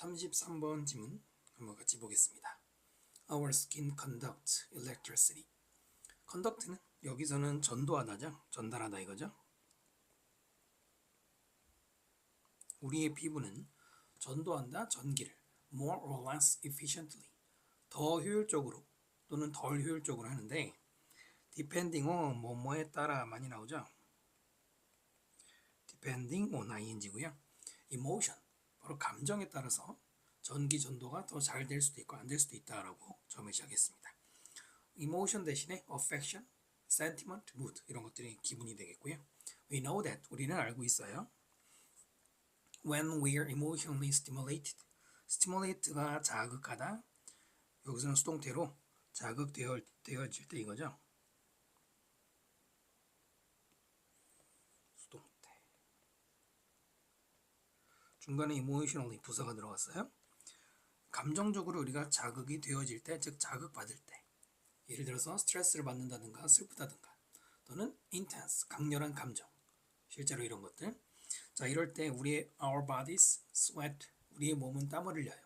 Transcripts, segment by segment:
33번 지문 한번 같이 보겠습니다. Our skin conducts electricity. conduct는 여기서는 전도하다죠. 전달하다 이거죠. 우리의 피부는 전도한다 전기를 more or less efficiently 더 효율적으로 또는 덜 효율적으로 하는데 depending on 뭐뭐에 따라 많이 나오죠. depending on ing고요. emotion 바로 감정에 따라서 전기 전도가 더 잘 될 수도 있고 안 될 수도 있다라고 처음에 시작했습니다. emotion 대신에 affection, sentiment, mood 이런 것들이 기분이 되겠고요. We know that 우리는 알고 있어요. When we are emotionally stimulated, stimulate가 자극하다. 여기서는 수동태로 자극되어질 때 이거죠. 수동태. 중간에 emotionally 부사가 들어갔어요. 감정적으로 우리가 자극이 되어질 때, 즉 자극받을 때. 예를 들어서 스트레스를 받는다든가 슬프다든가 또는 intense, 강렬한 감정. 실제로 이런 것들. 자, 이럴 때 우리의 our bodies sweat, 우리의 몸은 땀을 흘려요.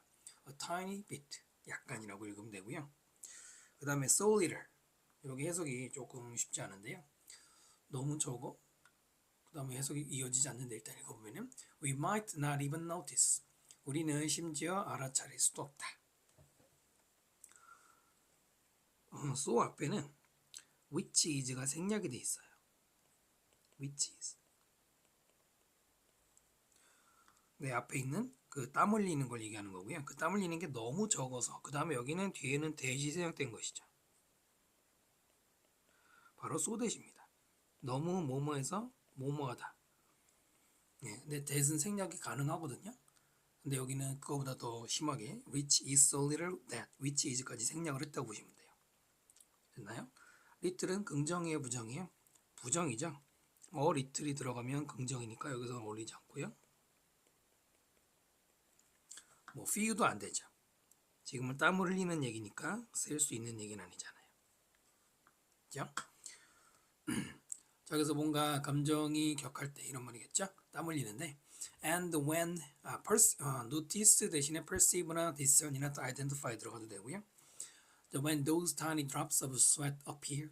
A tiny bit, 약간이라고 읽으면 되고요. 그 다음에 so little, 여기 해석이 조금 쉽지 않은데요. 너무 적어. 그 다음에 해석이 이어지지 않는데 일단 읽어보면은 we might not even notice, 우리는 심지어 알아차릴 수도 없다. so 앞에는 which is가 생략이 돼 있어요. which is. 네, 앞에 있는 그 땀 흘리는 걸 얘기하는 거고요. 그 땀 흘리는 게 너무 적어서 그 다음에 여기는 뒤에는 대시 생략된 것이죠. 바로 so that입니다. 너무 뭐뭐해서 뭐뭐하다. 네, 근데 that은 생략이 가능하거든요. 근데 여기는 그거보다 더 심하게 which is so little that, which is까지 생략을 했다고 보시면 돼요. 됐나요? little은 긍정이에요, 부정이에요? 부정이죠. little이 들어가면 긍정이니까 여기서 어울리지 않고요. 뭐 few도 안 되죠. 지금은 땀을 흘리는 얘기니까 쓸 수 있는 얘기는 아니잖아요. 그죠? 자, 그래서 뭔가 감정이 격할 때 이런 말이겠죠? 땀 흘리는데 and when notice 대신에 perceive나 discern이나 identify 들어가도 되고요. When those tiny drops of sweat appear,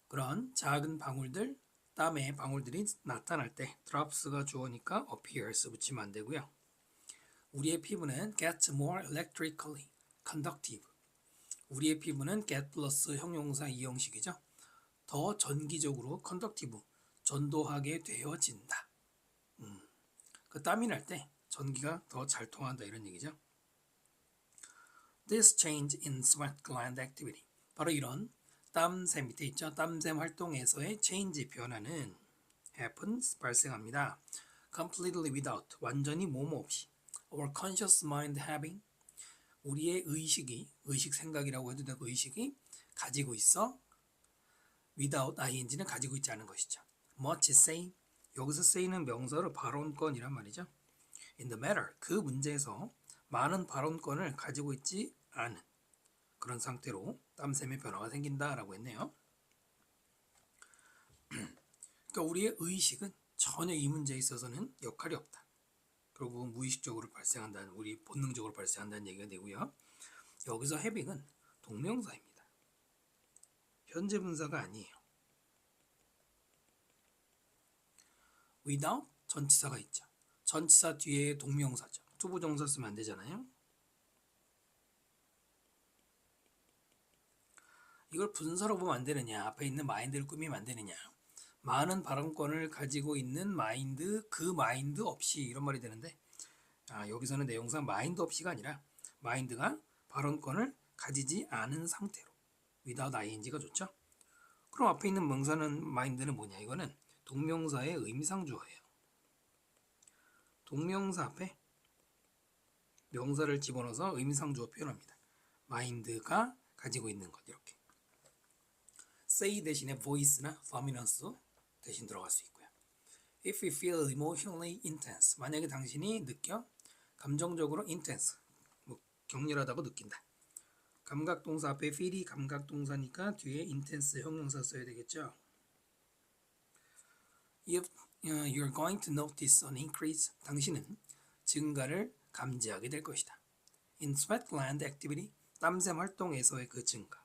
그런 작은 방울들, 땀의 방울들이 나타날 때 drops가 주어니까 appears 붙이면 안 되고요. 우리의 피부는 gets more electrically conductive. 우리의 피부는 get 플러스 형용사 이형식이죠. 더 전기적으로 conductive, 전도하게 되어진다. 그 땀이 날 때 전기가 더 잘 통한다 이런 얘기죠. This change in sweat gland activity. 바로 이런 땀샘 밑에 있죠. 땀샘 활동에서의 change 변화는 happens 발생합니다. completely without 완전히 뭐뭐 없이 our conscious mind having 우리의 의식이 의식 생각이라고 해도 되고 의식이 가지고 있어 without ing는 가지고 있지 않은 것이죠. much say 여기서 say는 명사로 발언권이란 말이죠. in the matter 그 문제에서 많은 발언권을 가지고 있지 않은 그런 상태로 땀샘의 변화가 생긴다라고 했네요. 그러니까 우리의 의식은 전혀 이 문제에 있어서는 역할이 없다. 결국 무의식적으로 발생한다는 우리 본능적으로 발생한다는 얘기가 되고요. 여기서 having은 동명사입니다. 현재 분사가 아니에요. without 전치사가 있죠. 전치사 뒤에 동명사죠. 투부정사 쓰면 안 되잖아요. 이걸 분사로 보면 안 되느냐, 앞에 있는 마인드를 꾸미면 안 되느냐, 많은 발언권을 가지고 있는 마인드, 그 마인드 없이 이런 말이 되는데 여기서는 내용상 마인드 없이가 아니라 마인드가 발언권을 가지지 않은 상태로 without ing가 좋죠. 그럼 앞에 있는 명사는 마인드는 뭐냐, 이거는 동명사의 의미상주어예요. 동명사 앞에 명사를 집어넣어서 의미상주어 표현합니다. 마인드가 가지고 있는 것 이렇게. say 대신에 voice나 dominance 대신 들어갈 수 있고요. If you feel emotionally intense, 만약에 당신이 느껴 감정적으로 intense, 격렬하다고 느낀다. 감각동사 앞에 feel이 감각동사니까 뒤에 intense 형용사 써야 되겠죠. If you're going to notice an increase, 당신은 증가를 감지하게 될 것이다. In sweat gland activity, 땀샘 활동에서의 그 증가.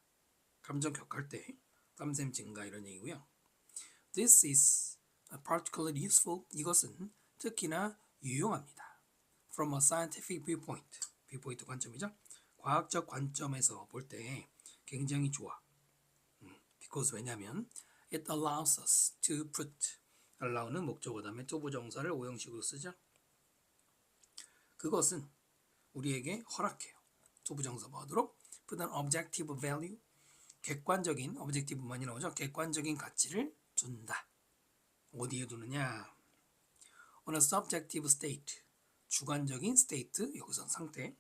감정 격할 때 땀샘 증가 이런 얘기고요. This is particularly useful. 이것은 특히나 유용합니다. From a scientific viewpoint. viewpoint 관점이죠. 과학적 관점에서 볼 때 굉장히 좋아. Because 왜냐면 it allows us to put. allow는 목적어 다음에 to 부정사를 오형식으로 쓰죠. 그것은 우리에게 허락해요. to 부정사 뭐하도록? put an objective value. 객관적인 objective 많이 나오죠. 객관적인 가치를 둔다. 어디에 두느냐? On a subjective state. 주관적인 state. 여기서 상태.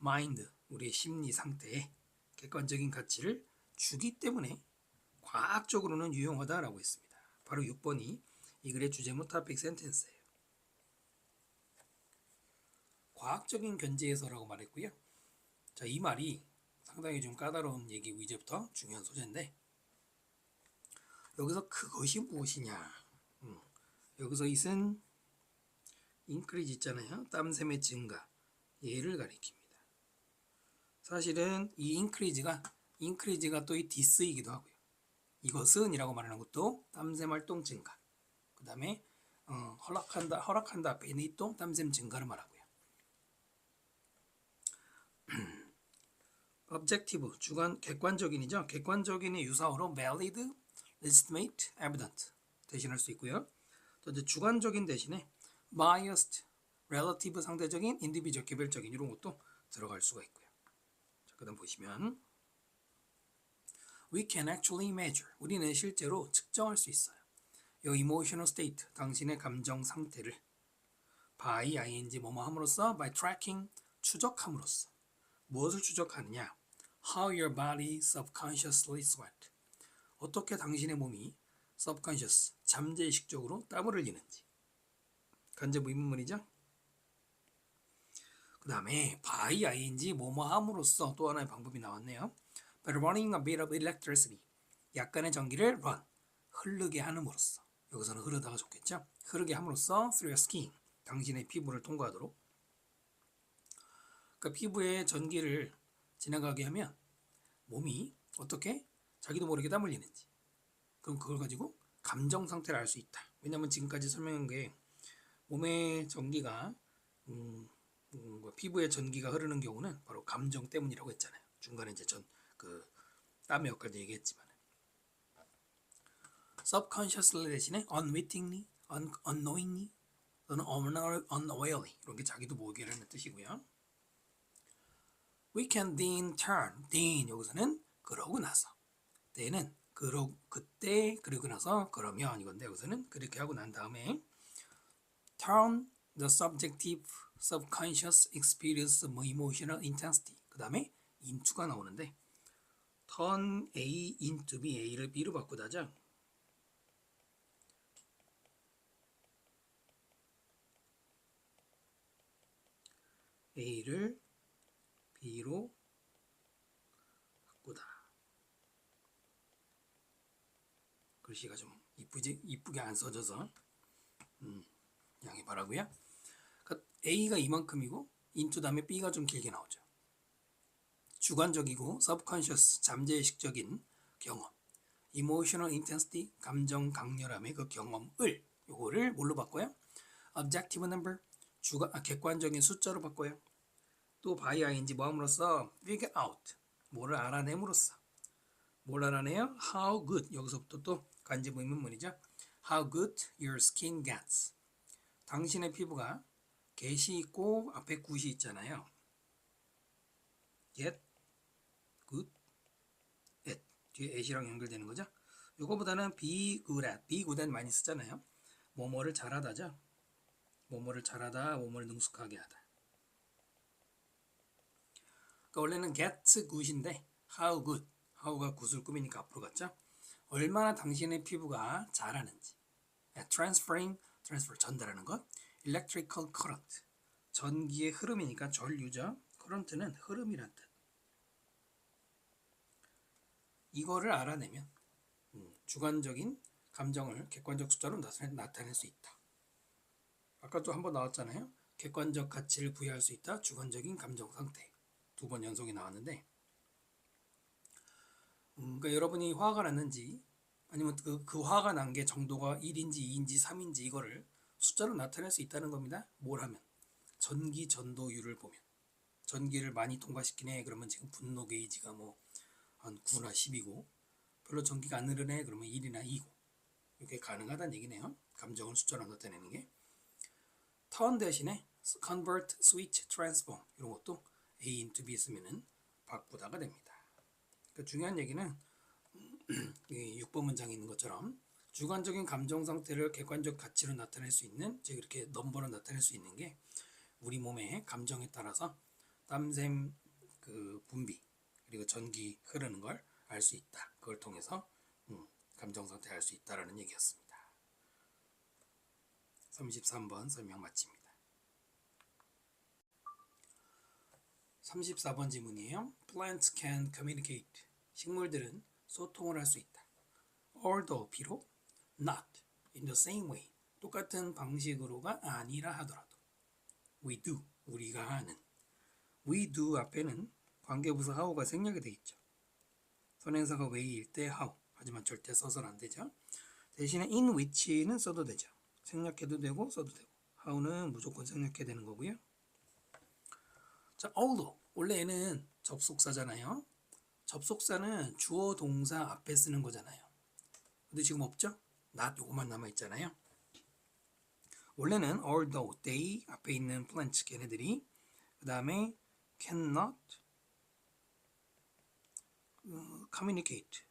mind. 우리의 심리 상태에 객관적인 가치를 주기 때문에 과학적으로는 유용하다라고 했습니다. 바로 6번이 이 글의 주제문 topic sentence예요. 과학적인 견지에서라고 말했고요. 자, 이 말이 상당히 좀 까다로운 얘기고 이제부터 중요한 소재인데 여기서 그것이 무엇이냐? 여기서 it은 increase 있잖아요. 땀샘의 증가. 얘를 가리킵니다. 사실은 이 increase가 또 이 this이기도 하고요. 이것은 이라고 말하는 것도 땀샘 활동 증가. 그 다음에 허락한다 앞에 있는 이 또 땀샘 증가를 말하고요. objective, 객관적인이죠. 객관적인의 유사어로 valid, legitimate, evident 대신할 수 있고요. 또 이제 주관적인 대신에 biased, relative 상대적인, individual 개별적인 이런 것도 들어갈 수가 있고요. 자, 그다음 보시면 we can actually measure. 우리는 실제로 측정할 수 있어요. 이 emotional state, 당신의 감정 상태를 by ing 뭐뭐 함으로써 by tracking 추적함으로써 무엇을 추적하느냐? How your body subconsciously sweat. 어떻게 당신의 몸이 subconscious, 잠재의식적으로 땀을 흘리는지. 간접 의문문이죠. 그 다음에 by ing 뭐뭐 함으로써 또 하나의 방법이 나왔네요. By running a bit of electricity. 약간의 전기를 run, 흐르게 함으로써. 여기서는 흐르다가 좋겠죠. 흐르게 함으로써 through your skin. 당신의 피부를 통과하도록. 그러니까 피부에 전기를 지나가게 하면 몸이 어떻게 자기도 모르게 땀 흘리는지. 그럼 그걸 가지고 감정 상태를 알 수 있다. 왜냐하면 지금까지 설명한 게 몸에 전기가 피부에 전기가 흐르는 경우는 바로 감정 때문이라고 했잖아요. 중간에 이제 그 땀의 역할도 얘기했지만 subconsciously 대신에 unwittingly, unknowingly 또는 unawarely 이런 게 자기도 모르게 하는 뜻이고요. We can then turn. then 여기서는 그러고 나서. then은 그때 그러고 나서 그러면 이건데 여기서는 그렇게 하고 난 다음에 turn the subjective subconscious experience emotional intensity. 그 다음에 into가 나오는데 turn A into B, A를 B로 바꾸다죠. A를 B로 바꾸다. 글씨가 좀 이쁘게 안 써져서 양해 바라고요. 그러니까 A가 이만큼이고 into 다음에 B가 좀 길게 나오죠. 주관적이고 subconscious 잠재의식적인 경험, emotional intensity 감정 강렬함의 그 경험을 요거를 뭘로 바꿔요? objective number 객관적인 숫자로 바꿔요. 또 by ing 뭐함으로써 figure out 뭐를 알아냄으로써 뭘 알아내요? how good 여기서부터 또 간접 의문문이죠. how good your skin gets 당신의 피부가 get이 있고 앞에 got이 있잖아요. get, good, at 뒤에 at이랑 연결되는 거죠. 요거보다는 be good at 많이 쓰잖아요. 뭐뭐를 잘하다죠. 뭐뭐를 잘하다, 뭐뭐를 능숙하게 하다. 그러니까 원래는 get good인데 how good, how가 굿을 꾸미니까 앞으로 갔죠. 얼마나 당신의 피부가 잘하는지. transfer 전달하는 것. electrical current 전기의 흐름이니까 전류죠. current는 흐름이란 뜻. 이거를 알아내면 주관적인 감정을 객관적 숫자로 나타낼 수 있다. 아까 또 한번 나왔잖아요. 객관적 가치를 부여할 수 있다. 주관적인 감정 상태. 2번 연속이 나왔는데 그러니까 여러분이 화가 났는지 아니면 그 화가 난 게 정도가 1인지 2인지 3인지 이거를 숫자로 나타낼 수 있다는 겁니다. 뭘 하면? 전기 전도율을 보면 전기를 많이 통과시키네 그러면 지금 분노 게이지가 뭐 한 9나 10이고 별로 전기가 안 흐르네 그러면 1이나 2고 이게 가능하다는 얘기네요. 감정을 숫자로 나타내는 게. turn 대신에 convert, switch, transform 이런 것도 A into B 쓰면은 바꾸다가 됩니다. 그러니까 중요한 얘기는 6번 문장에 있는 것처럼 주관적인 감정 상태를 객관적 가치로 나타낼 수 있는 즉 이렇게 넘버로 나타낼 수 있는 게 우리 몸의 감정에 따라서 땀샘 그 분비 그리고 전기 흐르는 걸 알 수 있다. 그걸 통해서 감정 상태 알 수 있다라는 얘기였습니다. 33번 설명 마칩니다. 34번 지문이에요. Plants can communicate. 식물들은 소통을 할 수 있다. Although 비록 not in the same way 똑같은 방식으로가 아니라 하더라도 we do 우리가 하는 we do 앞에는 관계부사 how가 생략이 되어 있죠. 선행사가 way일 때 how 하지만 절대 써서는 안 되죠. 대신에 in which는 써도 되죠. 생략해도 되고 써도 되고 how는 무조건 생략해야 되는 거고요. 자, although 원래 얘는 접속사잖아요. 접속사는 주어 동사 앞에 쓰는 거잖아요. 근데 지금 없죠? not 요거만 남아있잖아요. 원래는 although, they 앞에 있는 plants 걔네들이 그 다음에 cannot communicate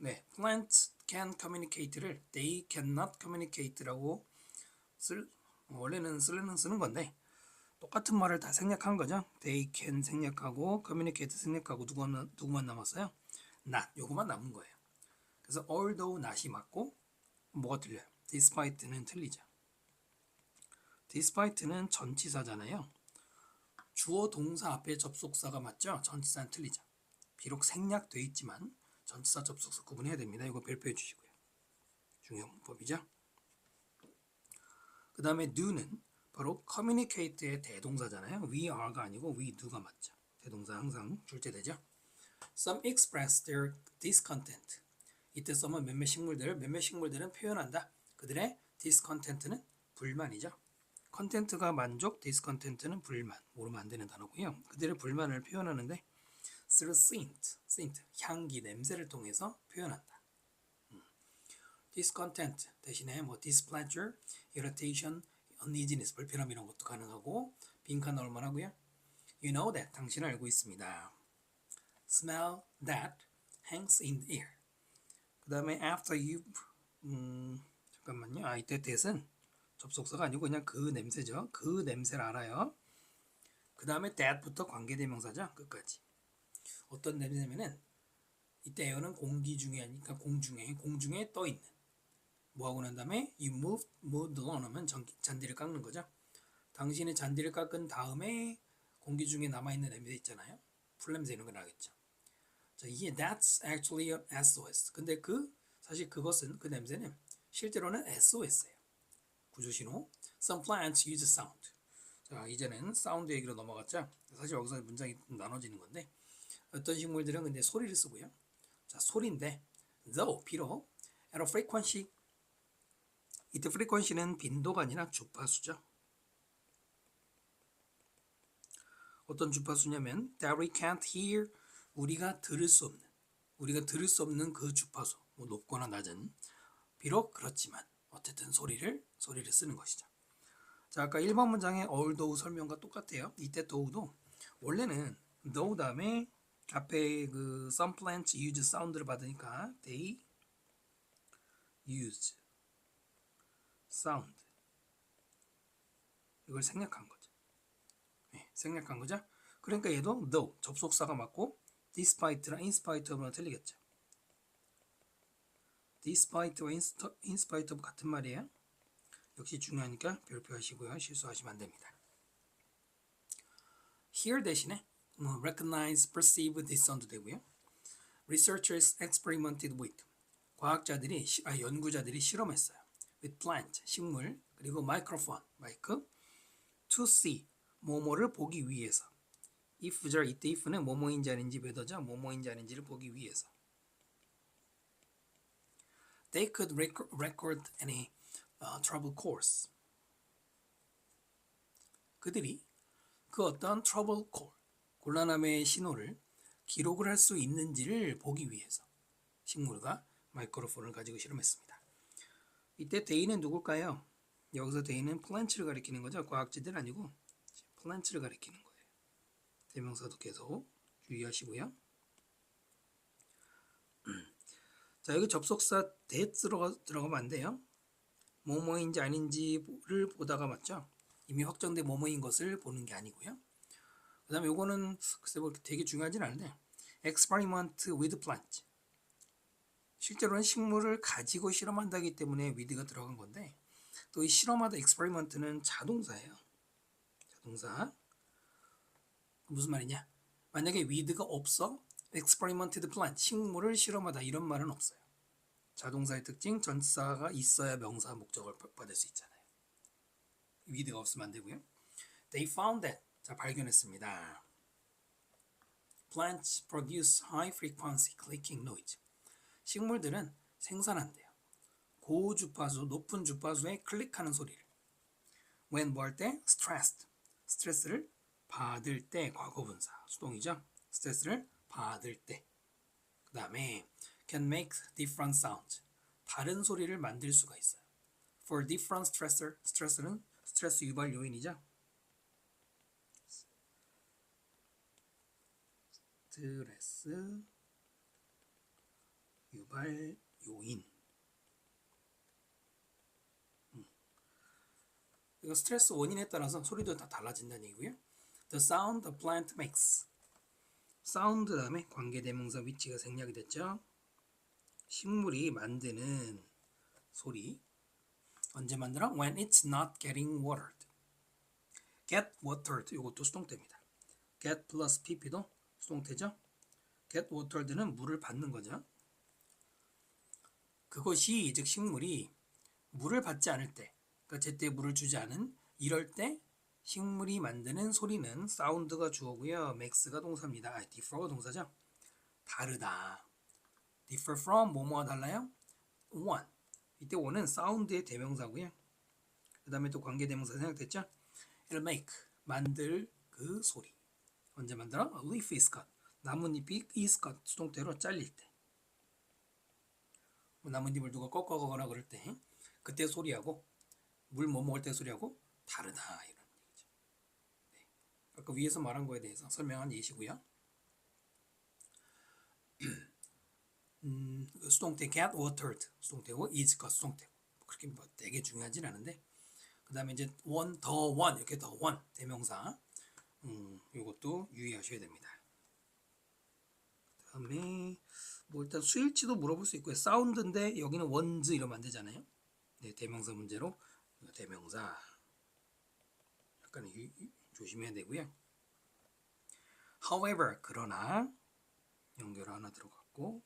네, plants can communicate를 they cannot communicate라고 원래는 쓰는 건데 똑같은 말을 다 생략한 거죠. they can 생략하고 communicate 생략하고 누구만 남았어요? not 요거만 남은 거예요. 그래서 although not이 맞고 뭐가 틀려요? despite는 틀리죠. despite는 전치사잖아요. 주어 동사 앞에 접속사가 맞죠? 전치사는 틀리죠. 비록 생략돼 있지만 전치사 접속사 구분해야 됩니다. 이거 별표해 주시고요. 중요한 문법이죠. 그 다음에 do는 바로 communicate의 대동사잖아요. we are가 아니고 we do가 맞죠. 대동사 항상 출제되죠. Some express their discontent. 이때 써면 몇몇 식물들은 표현한다. 그들의 discontent는 불만이죠. content가 만족, discontent는 불만. 모르면 안 되는 단어고요. 그들의 불만을 표현하는데 through scent, 향기, 냄새를 통해서 표현한다. discontent 대신에 뭐 displeasure, irritation, uneasiness, 불편함 이런 것도 가능하고 빈칸 넣을만 하고요. You know that, 당신은 알고 있습니다. smell that hangs in the air. 그 다음에 after you've 잠깐만요. 이때 that은 접속사가 아니고 그냥 그 냄새죠. 그 냄새를 알아요. 그 다음에 that부터 관계대명사죠. 끝까지. 어떤 냄새냐면은 이때 에어는 공기 중에 아니니까 공중에 떠 있는. 뭐 하고 난 다음에 you moved along 하면 잔디를 깎는 거죠. 당신의 잔디를 깎은 다음에 공기 중에 남아 있는 냄새 있잖아요. 풀 냄새 이런 거 나겠죠. 자, 이게 that's actually an SOS. 근데 사실 그것은 그 냄새는 실제로는 SOS예요. 구조신호. Some plants use sound. 자, 이제는 사운드 얘기로 넘어갔죠. 사실 여기서 문장이 나눠지는 건데 어떤 식물들은 근데 소리를 쓰고요. 자, 소리인데 though 비록 at a frequency 이때 frequency는 빈도가 아니라 주파수죠. 어떤 주파수냐면 that we can't hear 우리가 들을 수 없는 그 주파수 뭐 높거나 낮은 비록 그렇지만 어쨌든 소리를 쓰는 것이죠. 자, 아까 1번 문장의 although 설명과 똑같아요. 이때 though도 원래는 though 다음에 앞에 그 some plants use sound를 받으니까 they use sound 이걸 생략한 거죠. 네, 생략한 거죠. 그러니까 얘도 though 접속사가 맞고 despite랑 inspite of는 틀리겠죠. despite와 in spite of 같은 말이에요. 역시 중요하니까 별표하시고요. 실수하시면 안 됩니다. Hear 대신에 recognize, perceive, discern도 되고요. Researchers experimented with 연구자들이 실험했어요. with plant, 식물, 그리고 microphone, 마이크, to see, 뭐뭐를 보기 위해서. if죠. 이때 if는 뭐뭐인지 아닌지 whether죠. 뭐뭐인지 아닌지를 보기 위해서. They could record any trouble course. 그들이 그 어떤 trouble call, 곤란함의 신호를 기록을 할 수 있는지를 보기 위해서 식물과 마이크로폰을 가지고 실험했습니다. 이때 they는 누굴까요? 여기서 they는 plant를 가리키는 거죠. 과학자들 아니고 plant를 가리키는 거예요. 대명사도 계속 주의하시고요. 자, 여기 접속사 that 들어가면 안 돼요. 뭐뭐인지 아닌지를 보다가 맞죠? 이미 확정된 뭐뭐인 것을 보는 게 아니고요. 그 다음에 요거는 글쎄 뭐 되게 중요하진 않은데 experiment with plant. 실제로는 식물을 가지고 실험한다기 때문에 with가 들어간 건데 또 이 실험하다 experiment는 자동사예요. 자동사. 무슨 말이냐? 만약에 with가 없어 experimented plant, 식물을 실험하다 이런 말은 없어요. 자동사의 특징, 전치사가 있어야 명사 목적을 받을 수 있잖아요. with가 없으면 안 되고요. They found that, 자 발견했습니다. Plants produce high frequency clicking noise. 식물들은 생산한대요. 고주파수, 높은 주파수의 클릭하는 소리를. When 뭐 할 때? Stressed. 스트레스를 받을 때, 과거분사, 수동이죠. 스트레스를 받을 때. 그 다음에 can make different sounds. 다른 소리를 만들 수가 있어요. For different stressor, 스트레스는 스트레스 유발 요인이죠. 스트레스 유발 요인. 이거 스트레스 원인에 따라서 소리도 다 달라진다는 얘기고요. The sound the plant makes. 사운드 다음에 관계대명사 위치가 생략이 됐죠. 식물이 만드는 소리. 언제 만들어? When it's not getting watered. Get watered. 이것도 수동태입니다. get 플러스 pp도 수동태죠. get watered는 물을 받는 거죠. 그것이 즉 식물이 물을 받지 않을 때, 그러니까 제때 물을 주지 않은 이럴 때 식물이 만드는 소리는 사운드가 주어고요. makes가 동사입니다. differ가 동사죠. 다르다. differ from 뭐뭐가 달라요? one. 이때 one은 사운드의 대명사고요. 그 다음에 또 관계대명사 생각됐죠? it'll make, 만들 그 소리. 언제 만들어? A leaf is cut. 나뭇잎이 is cut, 수동태로 잘릴 때. 나뭇잎을 누가 꺾어가거나 그럴 때 그때 소리하고 물 못 먹을 때 소리하고 다르다 이런 얘기죠. 네. 아까 위에서 말한 거에 대해서 설명한 예시고요. 수동태 get watered 수동태고 is cut 수동태고 그렇게 뭐 되게 중요하진 않은데 그 다음에 이제 one, 더 one 이렇게 더 one 대명사 이것도 유의하셔야 됩니다. 그 다음에 뭐 일단 수일치도 물어볼 수 있고요. 사운드인데 여기는 원즈 이러면 안 되잖아요. 네, 대명사 문제로 대명사 약간 조심해야 되고요. However, 그러나 연결 하나 들어갔고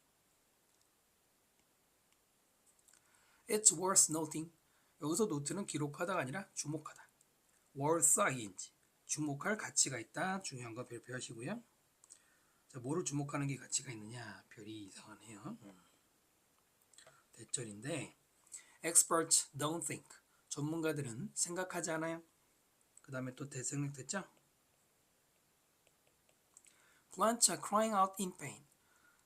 It's worth noting. 여기서 노트는 기록하다가 아니라 주목하다. worth ing. 주목할 가치가 있다. 중요한 거 별표하시고요. 자, 뭐를 주목하는 게 가치가 있느냐? 별이 이상하네요. 대절인데 experts don't think. 전문가들은 생각하지 않아요. 그 다음에 또 대생략됐죠? Plants are crying out in pain.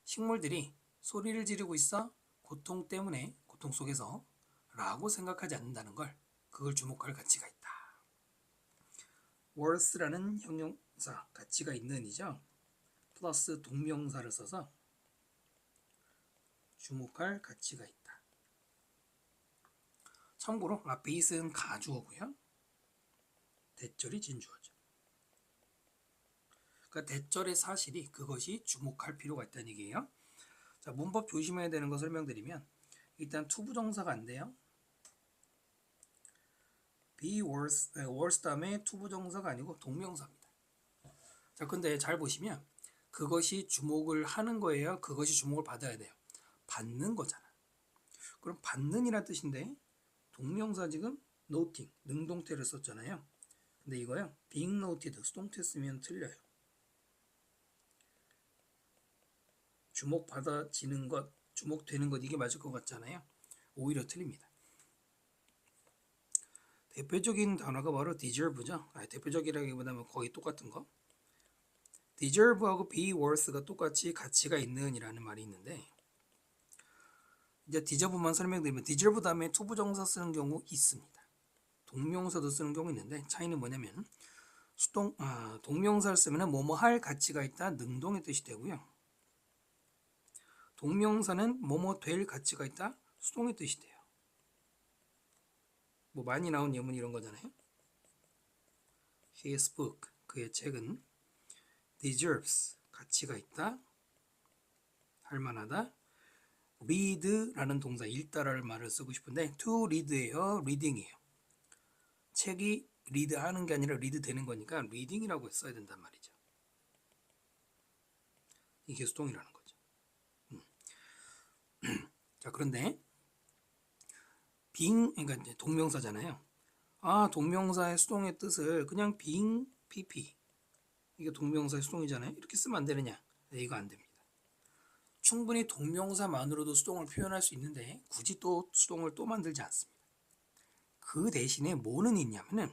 식물들이 소리를 지르고 있어 고통 때문에 고통 속에서 라고 생각하지 않는다는 걸 그걸 주목할 가치가 있다. worth라는 형용사 가치가 있는이죠. 플러스 동명사를 써서 주목할 가치가 있다. 참고로 앞에 is은 가주어고요. 대절이 진주어죠. 그러니까 대절의 사실이 그것이 주목할 필요가 있다는 얘기예요. 자, 문법 조심해야 되는 거 설명드리면 일단 투부정사가 안 돼요. be worth 다음에 투부정사가 아니고 동명사입니다. 자, 근데 잘 보시면 그것이 주목을 하는 거예요. 그것이 주목을 받아야 돼요. 받는 거잖아. 그럼 받는이란 뜻인데 동명사 지금 noting, 능동태를 썼잖아요. 근데 이거요. being noted, 수동태 쓰면 틀려요. 주목받아지는 것, 주목되는 것 이게 맞을 것 같잖아요. 오히려 틀립니다. 대표적인 단어가 바로 deserve죠. 대표적이라기보다는 거의 똑같은 거. deserve하고 be worth가 똑같이 가치가 있는 이라는 말이 있는데 이제 deserve만 설명드리면 deserve 다음에 투부정사 쓰는 경우 있습니다. 동명사도 쓰는 경우 있는데 차이는 뭐냐면 동명사를 쓰면 뭐뭐 할 가치가 있다 능동의 뜻이 되고요. 동명사는 뭐뭐 될 가치가 있다 수동의 뜻이 돼요. 뭐 많이 나온 예문 이런 거잖아요. His book, 그의 책은 deserves, 가치가 있다, 할만하다. read라는 동사, 읽다라는 말을 쓰고 싶은데 to read예요, reading이에요. 책이 read하는 게 아니라 read 되는 거니까 reading이라고 써야 된단 말이죠. 이게 수동이라는 거죠. 자, 그런데 being, 그러니까 이제 동명사잖아요. 동명사의 수동의 뜻을 그냥 being pp, 이게 동명사의 수동이잖아요. 이렇게 쓰면 안 되느냐? 네, 이거 안 됩니다. 충분히 동명사만으로도 수동을 표현할 수 있는데 굳이 또 수동을 또 만들지 않습니다. 그 대신에 뭐는 있냐면은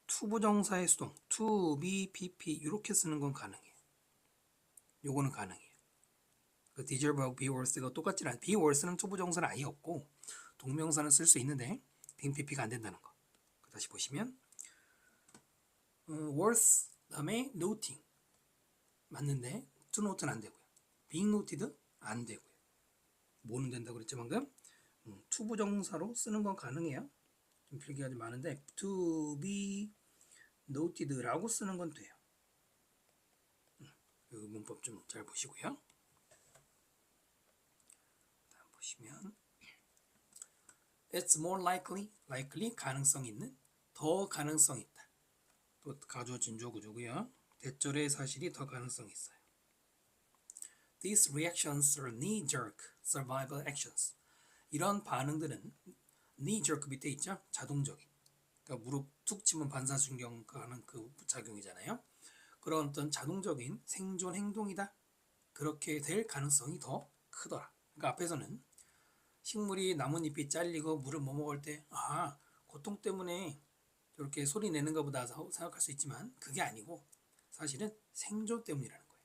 투부정사의 수동, to, be, pp 이렇게 쓰는 건 가능해요. 요거는 가능해요. 그 deserve하고 be worth가 똑같지 않아요. be worth는 투부정사는 아예 없고 동명사는 쓸 수 있는데 being pp가 안 된다는 거. 다시 보시면 worth 다음에 noting 맞는데 to note는 안 되고요. being noted 안 되고요. 뭐는 된다고 그랬죠 방금? 투부정사로 쓰는 건 가능해요. 좀 필기가 좀 많은데 to be noted라고 쓰는 건 돼요. 이 문법 좀 잘 보시고요. 다음 보시면 It's more likely, likely 가능성 있는, 더 가능성 있다. 또 가주어 진주어 구조고요. 대절의 사실이 더 가능성 있어요. These reactions are knee-jerk survival actions. 이런 반응들은 knee-jerk 밑에 있죠? 자동적인. 그러니까 무릎 툭 치면 반사신경과 하는 그 작용이잖아요. 그런 어떤 자동적인 생존 행동이다. 그렇게 될 가능성이 더 크더라. 그러니까 앞에서는 식물이 나뭇잎이 잘리고 물을 못 먹을 때 고통 때문에 이렇게 소리 내는가 보다 생각할 수 있지만 그게 아니고 사실은 생존 때문이라는 거예요.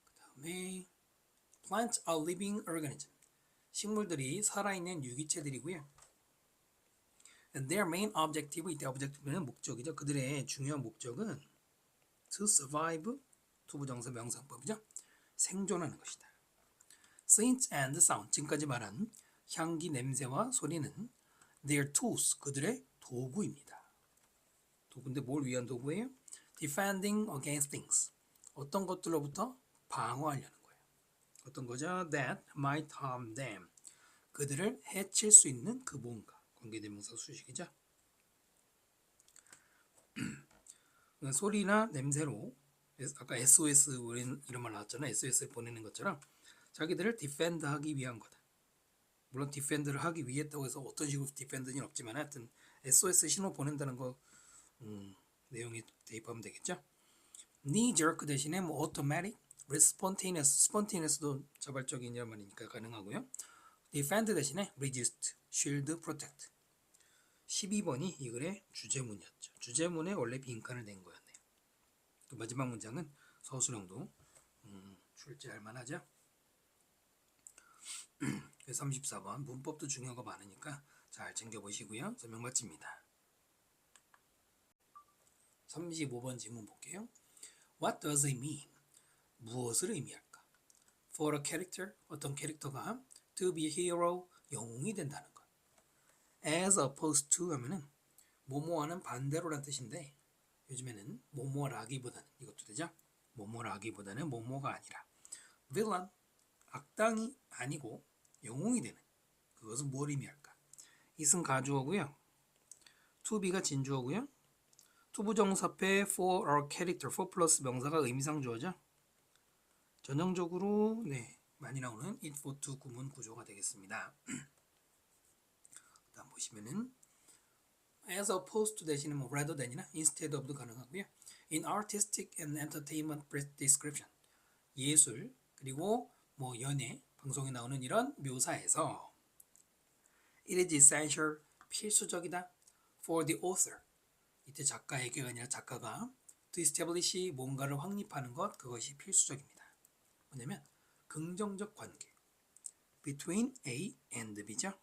그 다음에 Plants are living organism. 식물들이 살아있는 유기체들이고요. And their main objective, 이때 objective는 목적이죠. 그들의 중요한 목적은 to survive, 투부정사 명사법이죠. 생존하는 것이다. Scents and sound, 지금까지 말한 향기, 냄새와 소리는 their tools, 그들의 도구입니다. 도구인데 뭘 위한 도구예요? Defending against things, 어떤 것들로부터 방어하려는 거예요. 어떤 거죠? That might harm them, 그들을 해칠 수 있는 그 뭔가, 관계대명사 수식이죠. 소리나 냄새로 아까 SOS 이런 말 나왔잖아요. SOS 보내는 것처럼 자기들을 디펜드하기 위한 거다. 물론 디펜드를 하기 위했다고 해서 어떤 식으로 디펜드는 없지만 하여튼 SOS 신호 보낸다는 거 내용이 대입하면 되겠죠. knee jerk 대신에 뭐 automatic, spontaneous, spontaneous도 자발적인 이란 말이니까 가능하고요. defend 대신에 resist, shield, protect. 12번이 이 글의 주제문이었죠. 주제문에 원래 빈칸을 낸 거였네요. 또 마지막 문장은 서술형도 출제할 만하죠. 34번 문법도 중요한 거 많으니까 잘 챙겨보시고요. 설명 마칩니다. 35번 질문 볼게요. What does it mean? 무엇을 의미할까? For a character, 어떤 캐릭터가 to be a hero, 영웅이 된다는 것. As opposed to 하면은 뭐뭐와는 반대로란 뜻인데 요즘에는 뭐뭐라기보다는 이것도 되죠? 뭐뭐라기보다는 뭐뭐가 아니라 villain, 악당이 아니고 영웅이 되는 그것은 뭘 의미할까? it은 가주어고요. to be가 진주어고요. 투부정사패 for a character, for 플러스 명사가 의미상 주어죠. 전형적으로 많이 나오는 it for to 구문 구조가 되겠습니다. 다음 보시면은 as opposed to 대신에 뭐 rather than이나 instead of도 가능하고요. in artistic and entertainment description 예술 그리고 뭐 연예 방송에 나오는 이런 묘사에서 it is essential 필수적이다 for the author 이때 작가에게가 아니라 작가가 to establish 뭔가를 확립하는 것 그것이 필수적입니다. 뭐냐면 긍정적 관계 between A and B죠.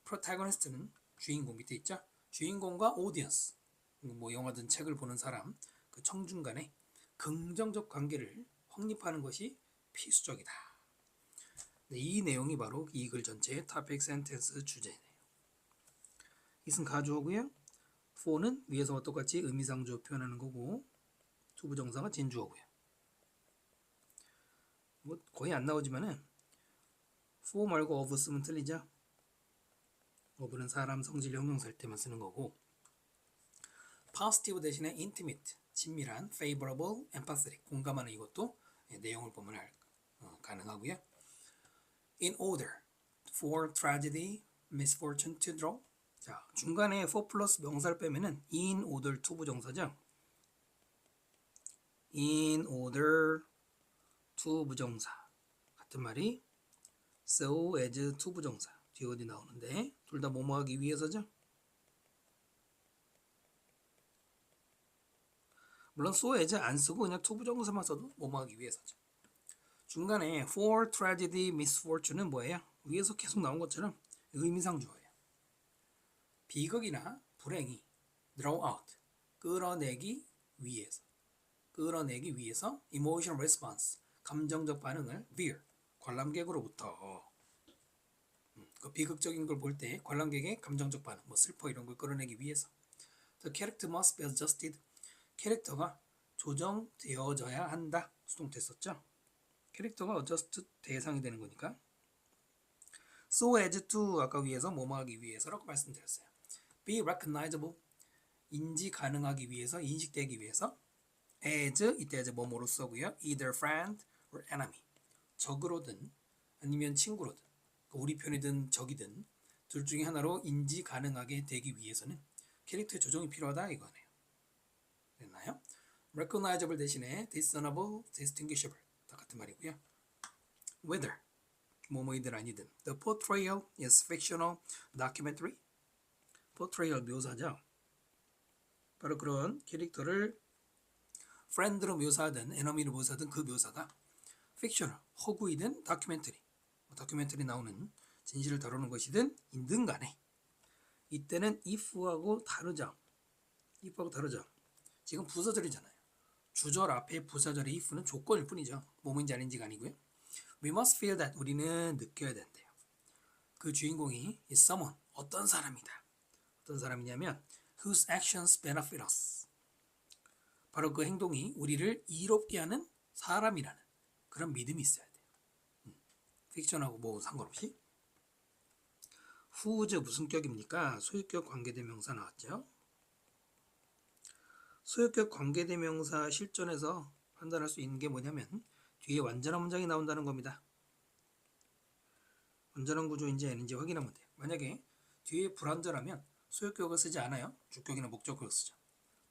protagonist는 주인공 밑에 있죠. 주인공과 audience 뭐 영화든 책을 보는 사람 그 청중 간의 긍정적 관계를 확립하는 것이 필수적이다. 네, 이 내용이 바로 이 글 전체의 topic sentence 주제네요. it은 가주어고요. for는 위에서와 똑같이 의미상주어 표현하는 거고 투부정사가 진주어고요. 뭐 거의 안 나오지만은 for 말고 of 쓰면 틀리죠. of는 사람, 성질, 형용사일 때만 쓰는 거고 positive 대신에 intimate, 친밀한, favorable, empathetic, 공감하는 이것도 내용을 보면 가능하고요. in order, for tragedy, misfortune to draw 자, 중간에 for 플러스 명사를 빼면은 in order to 부정사죠. in order to 부정사 같은 말이 so as to 부정사 뒤에 어디 나오는데 둘 다 뭐뭐 하기 위해서죠. 물론 so as 안 쓰고 그냥 to 부정사만 써도 뭐뭐 하기 위해서죠. 중간에 for tragedy, misfortune은 뭐예요? 위에서 계속 나온 것처럼 의미상주어예요. 비극이나 불행이 draw out 끌어내기 위해서 emotional response 감정적 반응을 veer 관람객으로부터 그 비극적인 걸 볼 때 관람객의 감정적 반응 뭐 슬퍼 이런 걸 끌어내기 위해서 the character must be adjusted 캐릭터가 조정되어져야 한다 수동태썼죠. 캐릭터가 adjust 대상이 되는 거니까 so as to 아까 위에서 뭐뭐 하기 위해서라고 말씀드렸어요. be recognizable 인지 가능하기 위해서 인식되기 위해서 as 이때 as 뭐뭐로 써고요. either friend or enemy 적으로든 아니면 친구로든 우리 편이든 적이든 둘 중에 하나로 인지 가능하게 되기 위해서는 캐릭터의 조정이 필요하다 이거네요. 됐나요? recognizable 대신에 discernible, distinguishable 다 같은 말이고요. whether 뭐뭐이든 아니든 the portrayal is fictional documentary portrayal 묘사죠. 바로 그런 캐릭터를 friend로 묘사하든 enemy로 묘사하든 그 묘사가 fictional 허구이든 다큐멘터리 나오는 진실을 다루는 것이든 인든 간에 이때는 if하고 다르죠. 지금 부사절이잖아요. 주절 앞에 부사절의 if는 조건일 뿐이죠. 뭐뭐인지 아닌지가 아니고요. We must feel that 우리는 느껴야 된대요. 그 주인공이 is someone 어떤 사람이다. 어떤 사람이냐면 whose actions benefit us. 바로 그 행동이 우리를 이롭게 하는 사람이라는 그런 믿음이 있어야 돼요. 픽션하고 뭐 상관없이. whose 무슨 격입니까? 소유격 관계대명사 나왔죠. 소유격 관계대명사 실전에서 판단할 수 있는 게 뭐냐면 뒤에 완전한 문장이 나온다는 겁니다. 완전한 구조인지 아닌지 확인하면 돼요. 만약에 뒤에 불완전하면 소유격을 쓰지 않아요. 주격이나 목적격을 쓰죠.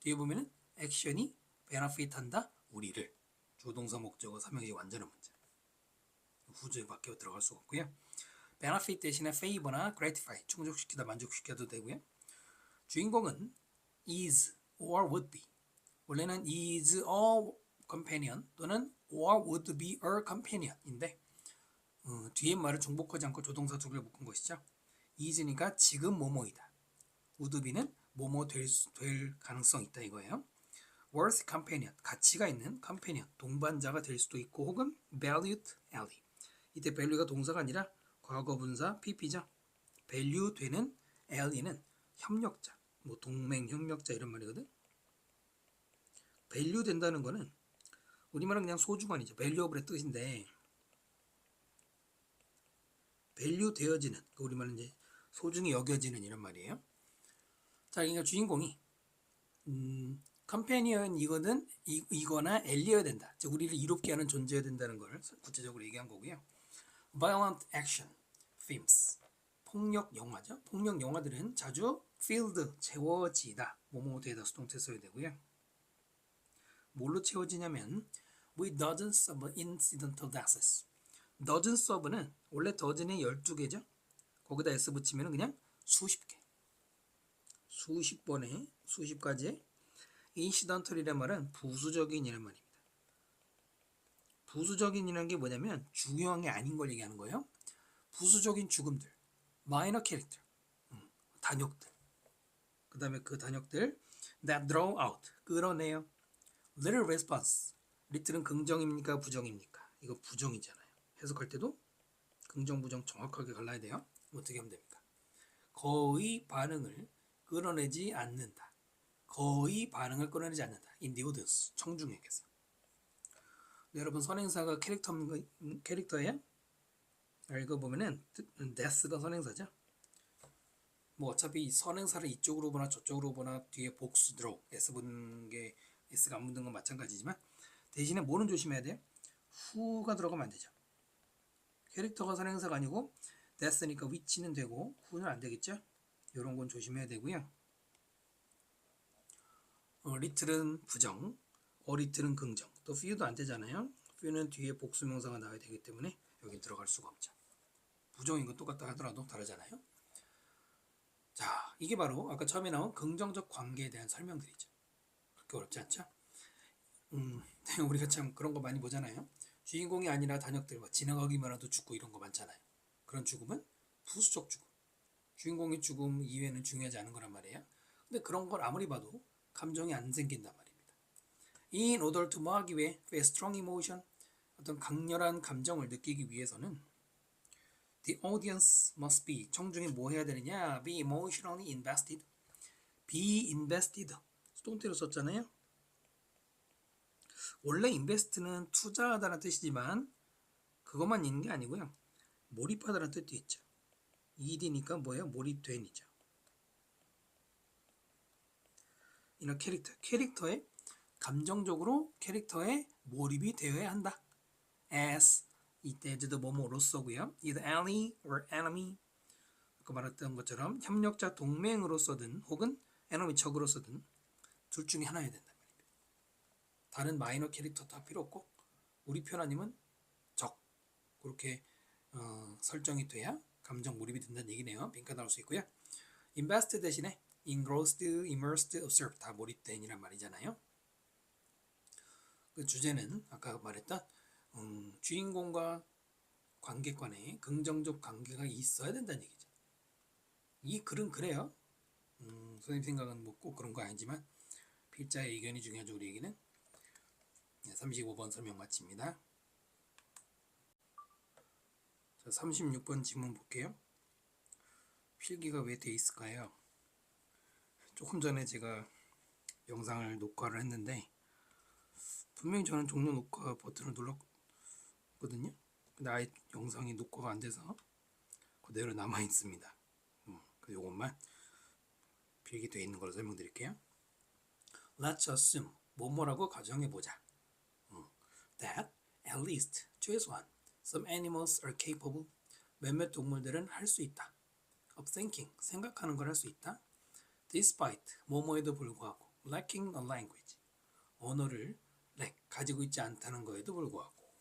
뒤에 보면은 액션이 benefit한다 우리를 주동사 목적어 삼형식 완전한 문장 후주에 밖에 들어갈 수가 없고요. benefit 대신에 favor나 gratify 충족시키다 만족시켜도 되고요. 주인공은 is or would be 원래는 is a companion 또는 or would be a companion인데 뒤에 말을 중복하지 않고 조동사 두 개를 묶은 것이죠. is니까 지금 뭐뭐이다. would be는 뭐뭐 될 가능성 있다 이거예요. worth companion 가치가 있는 companion 동반자가 될 수도 있고 혹은 valued ally 이때 value가 동사가 아니라 과거분사 pp죠. value 되는 ally는 협력자 뭐 동맹 협력자 이런 말이거든. value 된다는 거는 우리말은 그냥 소중한이죠. valuable의 뜻인데 value 되어지는 우리말은 이제 소중히 여겨지는 이런 말이에요. 자, 그러니까 주인공이 컴패니언 이거나 엘리어야 된다. 즉 우리를 이롭게 하는 존재여야 된다는 걸 구체적으로 얘기한 거고요. violent action films. 폭력 영화죠. 폭력 영화들은 자주 filled, 채워지다. 뭐뭐에다 수동태 써야 되고요. 뭘로 채워지냐면 with dozens of incidental deaths. dozens of는 원래 dozen이 12개죠. 거기다 s 붙이면 그냥 수십 개. 수십 번에 수십 가지의 incidental이란 말은 부수적인이란 말입니다. 부수적인이라는 게 뭐냐면 중요한 게 아닌 걸 얘기하는 거예요. 부수적인 죽음들, minor character, 단역들. 그 다음에 그 단역들 that draw out, 끌어내요. little response, little은 긍정입니까 부정입니까? 이거 부정이잖아요. 해석할 때도 긍정 부정 정확하게 갈라야 돼요. 어떻게 하면 됩니까? 거의 반응을 끌어내지 않는다. 거의 반응을 끌어내지 않는다. in the audience, 청중에게서. 여러분 선행사가 캐릭터예요? 읽어보면은 death가 선행사죠. 뭐 어차피 선행사를 이쪽으로 보나 저쪽으로 보나 뒤에 복수 들어 s 붙는 게 s가 안 붙는 건 마찬가지지만 대신에 뭐는 조심해야 돼요? 후가 들어가면 안 되죠. 캐릭터가 선행사가 아니고 death니까 which는 되고 후는 안 되겠죠. 이런 건 조심해야 되고요. little은 부정, little은 긍정, 또 few도 안 되잖아요. few는 뒤에 복수명사가 나와야 되기 때문에 여기 들어갈 수가 없죠. 부정인 건 똑같다 하더라도 다르잖아요. 자, 이게 바로 아까 처음에 나온 긍정적 관계에 대한 설명들이죠. 그렇게 어렵지 않죠? 우리가 참 그런 거 많이 보잖아요. 주인공이 아니라 단역들, 뭐 지나가기만 해도 죽고 이런 거 많잖아요. 그런 죽음은 부수적 죽음. 주인공의 죽음 이외에는 중요하지 않은 거란 말이에요. 근데 그런 걸 아무리 봐도 감정이 안 생긴단 말입니다. In order to 뭐 하기 위해? Feel strong emotion, 어떤 강렬한 감정을 느끼기 위해서는 The audience must be, 청중이 뭐 해야 되느냐? Be emotionally invested. Be invested. 수동태로 썼잖아요. 원래 invest는 투자하다는 뜻이지만 그것만 있는 게 아니고요. 몰입하다는 뜻도 있죠. ED니까 뭐예요? 몰입된이죠. 이런 캐릭터에 감정적으로 캐릭터에 몰입이 되어야 한다. As 이때도 뭐뭐로서고요. Either ally or enemy. 아까 말했던 것처럼 협력자 동맹으로서든 혹은 enemy 적으로서든 둘 중에 하나여야 된단 말입니다. 다른 마이너 캐릭터 다 필요 없고 우리 편아님은 적 그렇게 설정이 돼야 감정 몰입이 된다는 얘기네요. 빈칸 나올 수 있고요. invest 대신에 engrossed, immersed, observed 다 몰입된이란 말이잖아요. 그 주제는 아까 말했던 주인공과 관객 간에 긍정적 관계가 있어야 된다는 얘기죠. 이 글은 그래요. 선생님 생각은 뭐 꼭 그런 거 아니지만 필자의 의견이 중요하죠. 우리 얘기는. 35번 설명 마칩니다. 자, 36번 질문 볼게요. 필기가 왜 돼 있을까요? 조금 전에 제가 영상을 녹화를 했는데 분명히 저는 종료 녹화 버튼을 눌렀거든요. 근데 아예 영상이 녹화가 안 돼서 그대로 남아 있습니다. 요것만 필기되어 있는 걸로 설명드릴게요. Let's assume 뭐뭐라고 가정해보자. That at least 최소한 some animals are capable 몇몇 동물들은 할 수 있다. of thinking 생각하는 걸 할 수 있다. Despite 뭐뭐에도 불구하고 lacking a language 언어를 가지고 있지 않다는 거에도 불구하고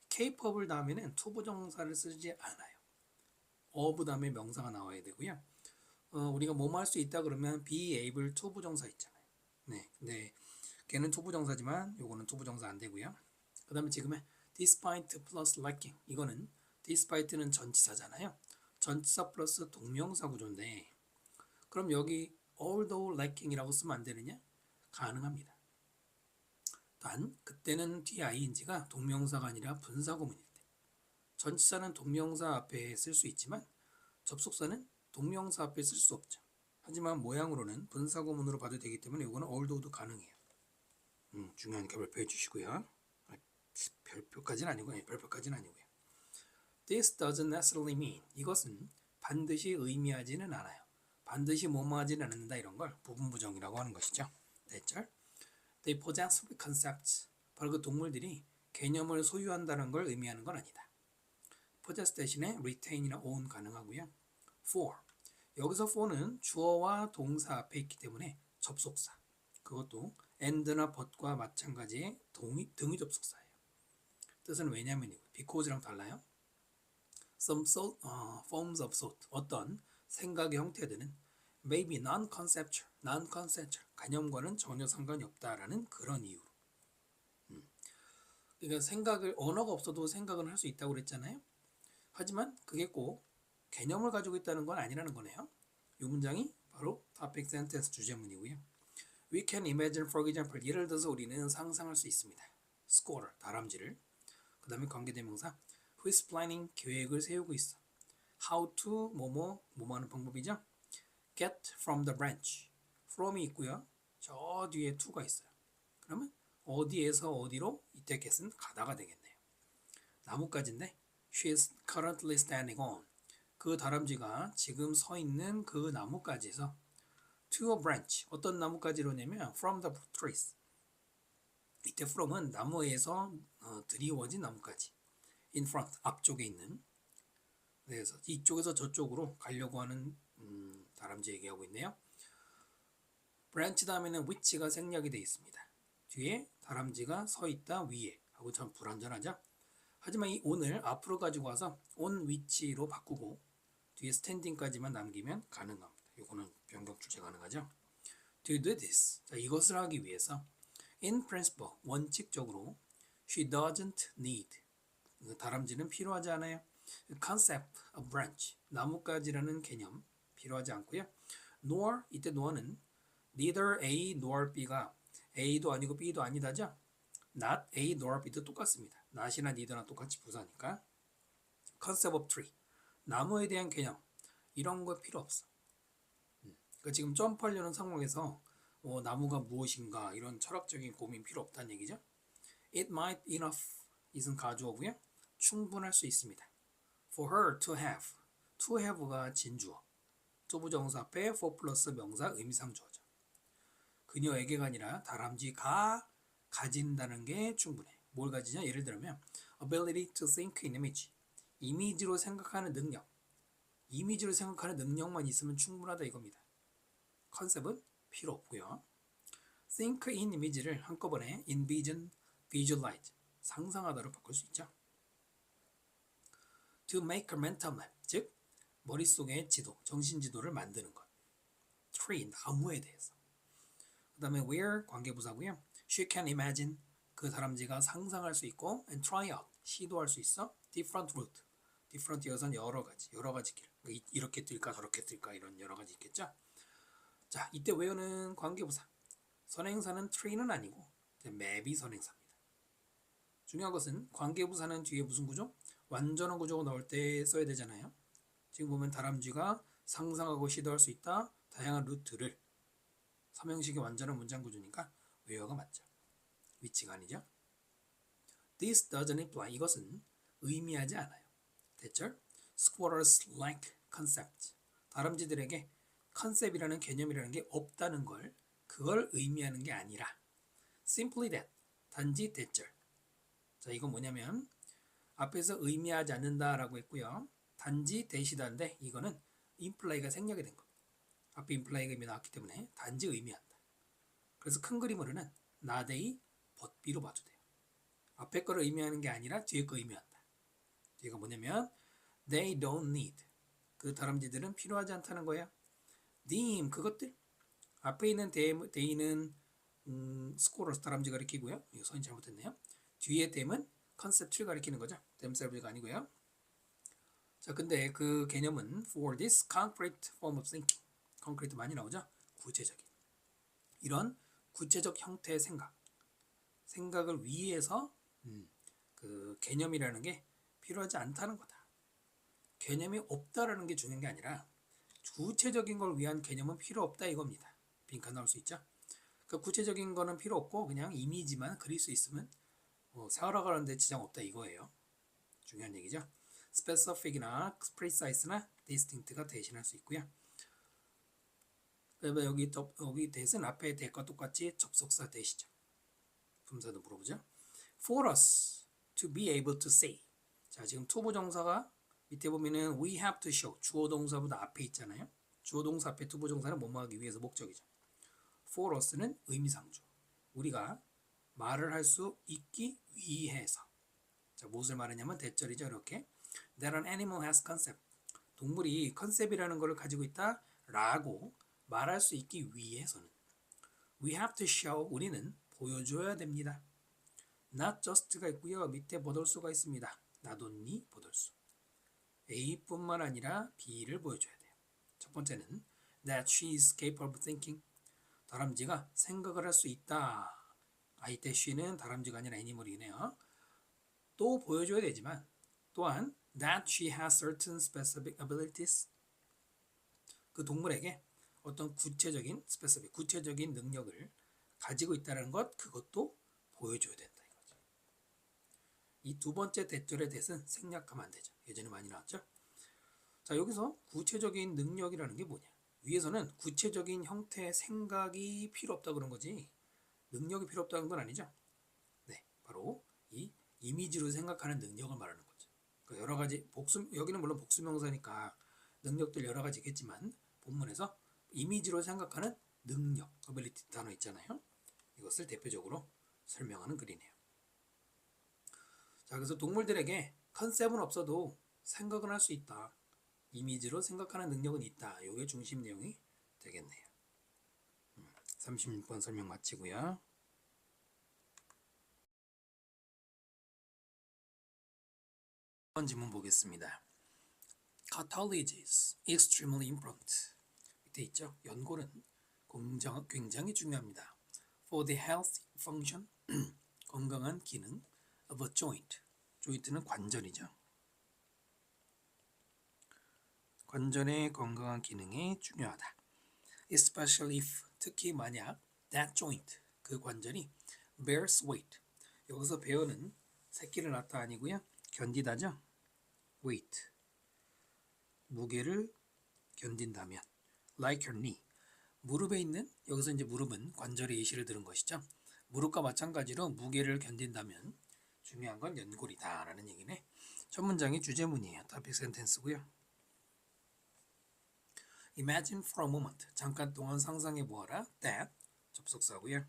capable 다음에는 투부정사를 쓰지 않아요. of 다음에 명사가 나와야 되고요. 우리가 뭐뭐 할 수 있다 그러면 be able to 부정사 있잖아요. 네, 근데 걔는 투부정사지만 요거는 투부정사 안 되고요. 그 다음에 지금의 despite plus lacking 이거는 despite는 전치사잖아요. 전치사 플러스 동명사 구조인데 그럼 여기 although lacking이라고 쓰면 안 되느냐? 가능합니다. 단 그때는 뒤에 ing가 동명사가 아니라 분사구문일 때 전치사는 동명사 앞에 쓸 수 있지만 접속사는 동명사 앞에 쓸 수 없죠. 하지만 모양으로는 분사구문으로 봐도 되기 때문에 이거는 although도 가능해요. 중요하니까 별표해 주시고요. 별표까지는 아니고요. 별표까지는 아니고요. This doesn't necessarily mean 이것은 반드시 의미하지는 않아요. 반드시 뭐뭐 하지는 않는다 이런 걸 부분부정이라고 하는 것이죠. 대절 They possess concepts 바로 그 동물들이 개념을 소유한다는 걸 의미하는 건 아니다. possess 대신에 retain이나 own 가능하고요. for 여기서 for는 주어와 동사 앞에 있기 때문에 접속사. 그것도 and나 but과 마찬가지의 등위 접속사예요. 뜻은 왜냐면이고 because랑 달라요. Some forms of thought 어떤 생각의 형태들은 maybe non-conceptual 개념과는 전혀 상관이 없다라는 그런 이유로. 그러니까 생각을 언어가 없어도 생각은 할 수 있다고 그랬잖아요. 하지만 그게 꼭 개념을 가지고 있다는 건 아니라는 거네요. 이 문장이 바로 topic sentence 주제문이고요. We can imagine, for example, 예를 들어서 우리는 상상할 수 있습니다. score, 다람쥐를. 그 다음에 관계대명사 who is planning, 계획을 세우고 있어. how to, 뭐뭐 하는 방법이죠. get from the branch, from이 있고요. 저 뒤에 to가 있어요. 그러면 어디에서 어디로 이때 get은 가다가 되겠네요. 나뭇가지인데 she is currently standing on, 그 다람쥐가 지금 서 있는 그 나뭇가지에서 to a branch, 어떤 나뭇가지로냐면 from the trees. 이때 from은 나무에서 드리워진 나뭇가지. in front, 앞쪽에 있는. 그래서 이쪽에서 저쪽으로 가려고 하는 다람쥐 얘기하고 있네요. branch 다음에는 which가 생략이 되어 있습니다. 뒤에 다람쥐가 서 있다 위에 하고 참 불완전하죠. 하지만 이 on을 앞으로 가지고 와서 on which로 바꾸고 뒤에 standing까지만 남기면 가능합니다. 이거는 변경 출제 가능하죠. To do this, 자, 이것을 하기 위해서 in principle, 원칙적으로 she doesn't need, 다람쥐는 필요하지 않아요. concept of branch, 나뭇가지라는 개념 필요하지 않고요. nor, 이때 nor는 neither A nor B가 A도 아니고 B도 아니다죠. not A nor B도 똑같습니다. not이나 neither나 똑같이 부사니까. concept of tree, 나무에 대한 개념 이런 거 필요 없어. 그러니까 지금 점프하려는 상황에서 나무가 무엇인가 이런 철학적인 고민 필요 없다는 얘기죠. It might enough, it은 가주어고요. 충분할 수 있습니다. For her to have, to have가 진주어, 투부정사 앞에 for 플러스 명사 의미상주어죠. 그녀에게가 아니라 다람쥐가 가진다는 게 충분해. 뭘 가지냐? 예를 들면 ability to think in image, 이미지로 생각하는 능력. 이미지로 생각하는 능력만 있으면 충분하다 이겁니다. 컨셉은 필요 없고요. think in image를 한꺼번에 envision, visualize, 상상하다로 바꿀 수 있죠. to make a mental map, 즉 머릿속에 지도, 정신지도를 만드는 것. tree, 나무에 대해서. 그 다음에 where, 관계부사고요. she can imagine, 그 다람쥐가 상상할 수 있고 and try out, 시도할 수 있어. different route, different 이것은 여러 가지 길. 이렇게 뛸까 저렇게 뛸까 이런 여러 가지 있겠죠. 자, 이때 where는 관계부사. 선행사는 tree는 아니고 map이 선행사입니다. 중요한 것은 관계부사는 뒤에 무슨 구조? 완전한 구조가 나올 때 써야 되잖아요. 지금 보면 다람쥐가 상상하고 시도할 수 있다. 다양한 루트를. 삼형식의 완전한 문장 구조니까 where가 맞죠. 위치가 아니죠. This doesn't imply, 이것은 의미하지 않아요. 대절 squatters lack concept, 다람쥐들에게 컨셉이라는 개념이라는 게 없다는 걸, 그걸 의미하는 게 아니라 simply that, 단지 대절. 자, 이건 뭐냐면 앞에서 의미하지 않는다라고 했고요. 단지 대시다인데 이거는 imply가 생략이 된 겁니다. 앞에 imply가 이미 나왔기 때문에 단지 의미한다. 그래서 큰 그림으로는 not A, but B로 봐도 돼요. 앞에 거를 의미하는 게 아니라 뒤에 거 의미한다. 뒤가 뭐냐면 they don't need, 그 다람쥐들은 필요하지 않다는 거예요. them, 그것들. 앞에 있는 they는 스코러스, 다람쥐 가리키고요. 이거 선이 잘못됐네요. 뒤에 them은 컨셉트를 가리키는 거죠. themselves가 아니고요. 자, 근데 그 개념은 for this concrete form of thinking, concrete 많이 나오죠. 구체적인, 이런 구체적 형태의 생각을 위해서 그 개념이라는 게 필요하지 않다는 거다. 개념이 없다라는 게 중요한 게 아니라 구체적인 걸 위한 개념은 필요 없다 이겁니다. 빈칸 나올 수 있죠. 그 구체적인 거는 필요 없고 그냥 이미지만 그릴 수 있으면 살아가는데 지장 없다 이거예요. 중요한 얘기죠. specific이나 precise나 distinct가 대신할 수 있고요. 그다음에 여기 that은 앞에 that과 똑같이 접속사 that이죠. 품사도 물어보죠. for us, to be able to say. 자, 지금 to 부정사가 밑에 보면은 we have to show 주어 동사보다 앞에 있잖아요. 주어 동사 앞에 to 부정사는 뭐뭐 하기 위해서 목적이죠. for us는 의미상주. 우리가 말을 할 수 있기 위해서. 자, 무엇을 말하냐면 대절이죠. 이렇게 that an animal has concept. 동물이 컨셉이라는 것을 가지고 있다 라고 말할 수 있기 위해서는 we have to show 우리는 보여줘야 됩니다. not just가 있고요. 밑에 보돌수가 있습니다. not only 보돌수. A뿐만 아니라 B를 보여줘야 돼요. 첫 번째는 that she is capable of thinking. 다람쥐가 생각을 할 수 있다. 이때 she는 다람쥐가 아니라 애니멀이네요. 또 보여줘야 되지만 또한 that she has certain specific abilities. 그 동물에게 어떤 구체적인 specific, 구체적인 능력을 가지고 있다는 것, 그것도 보여줘야 된다 이거죠. 이 두 번째 대절의 대신 생략하면 안 되죠. 예전에 많이 나왔죠. 자, 여기서 구체적인 능력이라는 게 뭐냐? 위에서는 구체적인 형태의 생각이 필요 없다 그런 거지 능력이 필요 없다는 건 아니죠. 네, 바로 이 이미지로 생각하는 능력을 말하는 거죠. 그러니까 여러 가지 여기는 물론 복수명사니까 능력들 여러 가지 있겠지만 본문에서 이미지로 생각하는 능력, ability 단어 있잖아요. 이것을 대표적으로 설명하는 글이네요. 자, 그래서 동물들에게 컨셉은 없어도 생각은 할 수 있다. 이미지로 생각하는 능력은 있다. 이게 중심 내용이 되겠네요. 36번 설명 마치고요. 1번 질문 보겠습니다. Cartilage is extremely important. 밑에 있죠. 연골은 굉장히 중요합니다. For the health function, 건강한 기능 of a joint. joint는 관절이죠. 관절의 건강한 기능이 중요하다. Especially if, 특히 만약 that joint, 그 관절이 bears weight. 여기서 bear는 새끼를 낳다 아니고요. 견디다죠. weight. 무게를 견딘다면 like your knee. 무릎에 있는 여기서 이제 무릎은 관절의 예시를 들은 것이죠. 무릎과 마찬가지로 무게를 견딘다면 중요한 건 연골이다라는 얘기네. 첫 문장이 주제문이에요. topic sentence고요. Imagine for a moment. 잠깐 동안 상상해 보아라. That 접속사고요.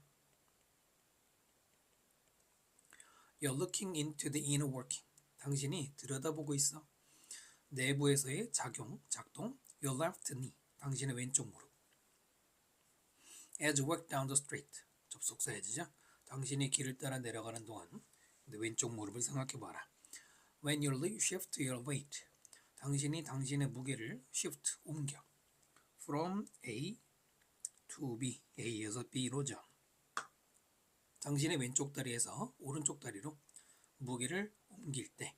You're looking into the inner working. 당신이 들여다보고 있어. 내부에서의 작동. Your left knee. 당신의 왼쪽 무릎. As you walk down the street. 접속사 해지죠. 당신이 길을 따라 내려가는 동안 왼쪽 무릎을 생각해 봐라. When you shift your weight. 당신이 당신의 무게를 shift, 옮겨. From A to B. A에서 B로죠. 당신의 왼쪽 다리에서 오른쪽 다리로 무게를 옮길 때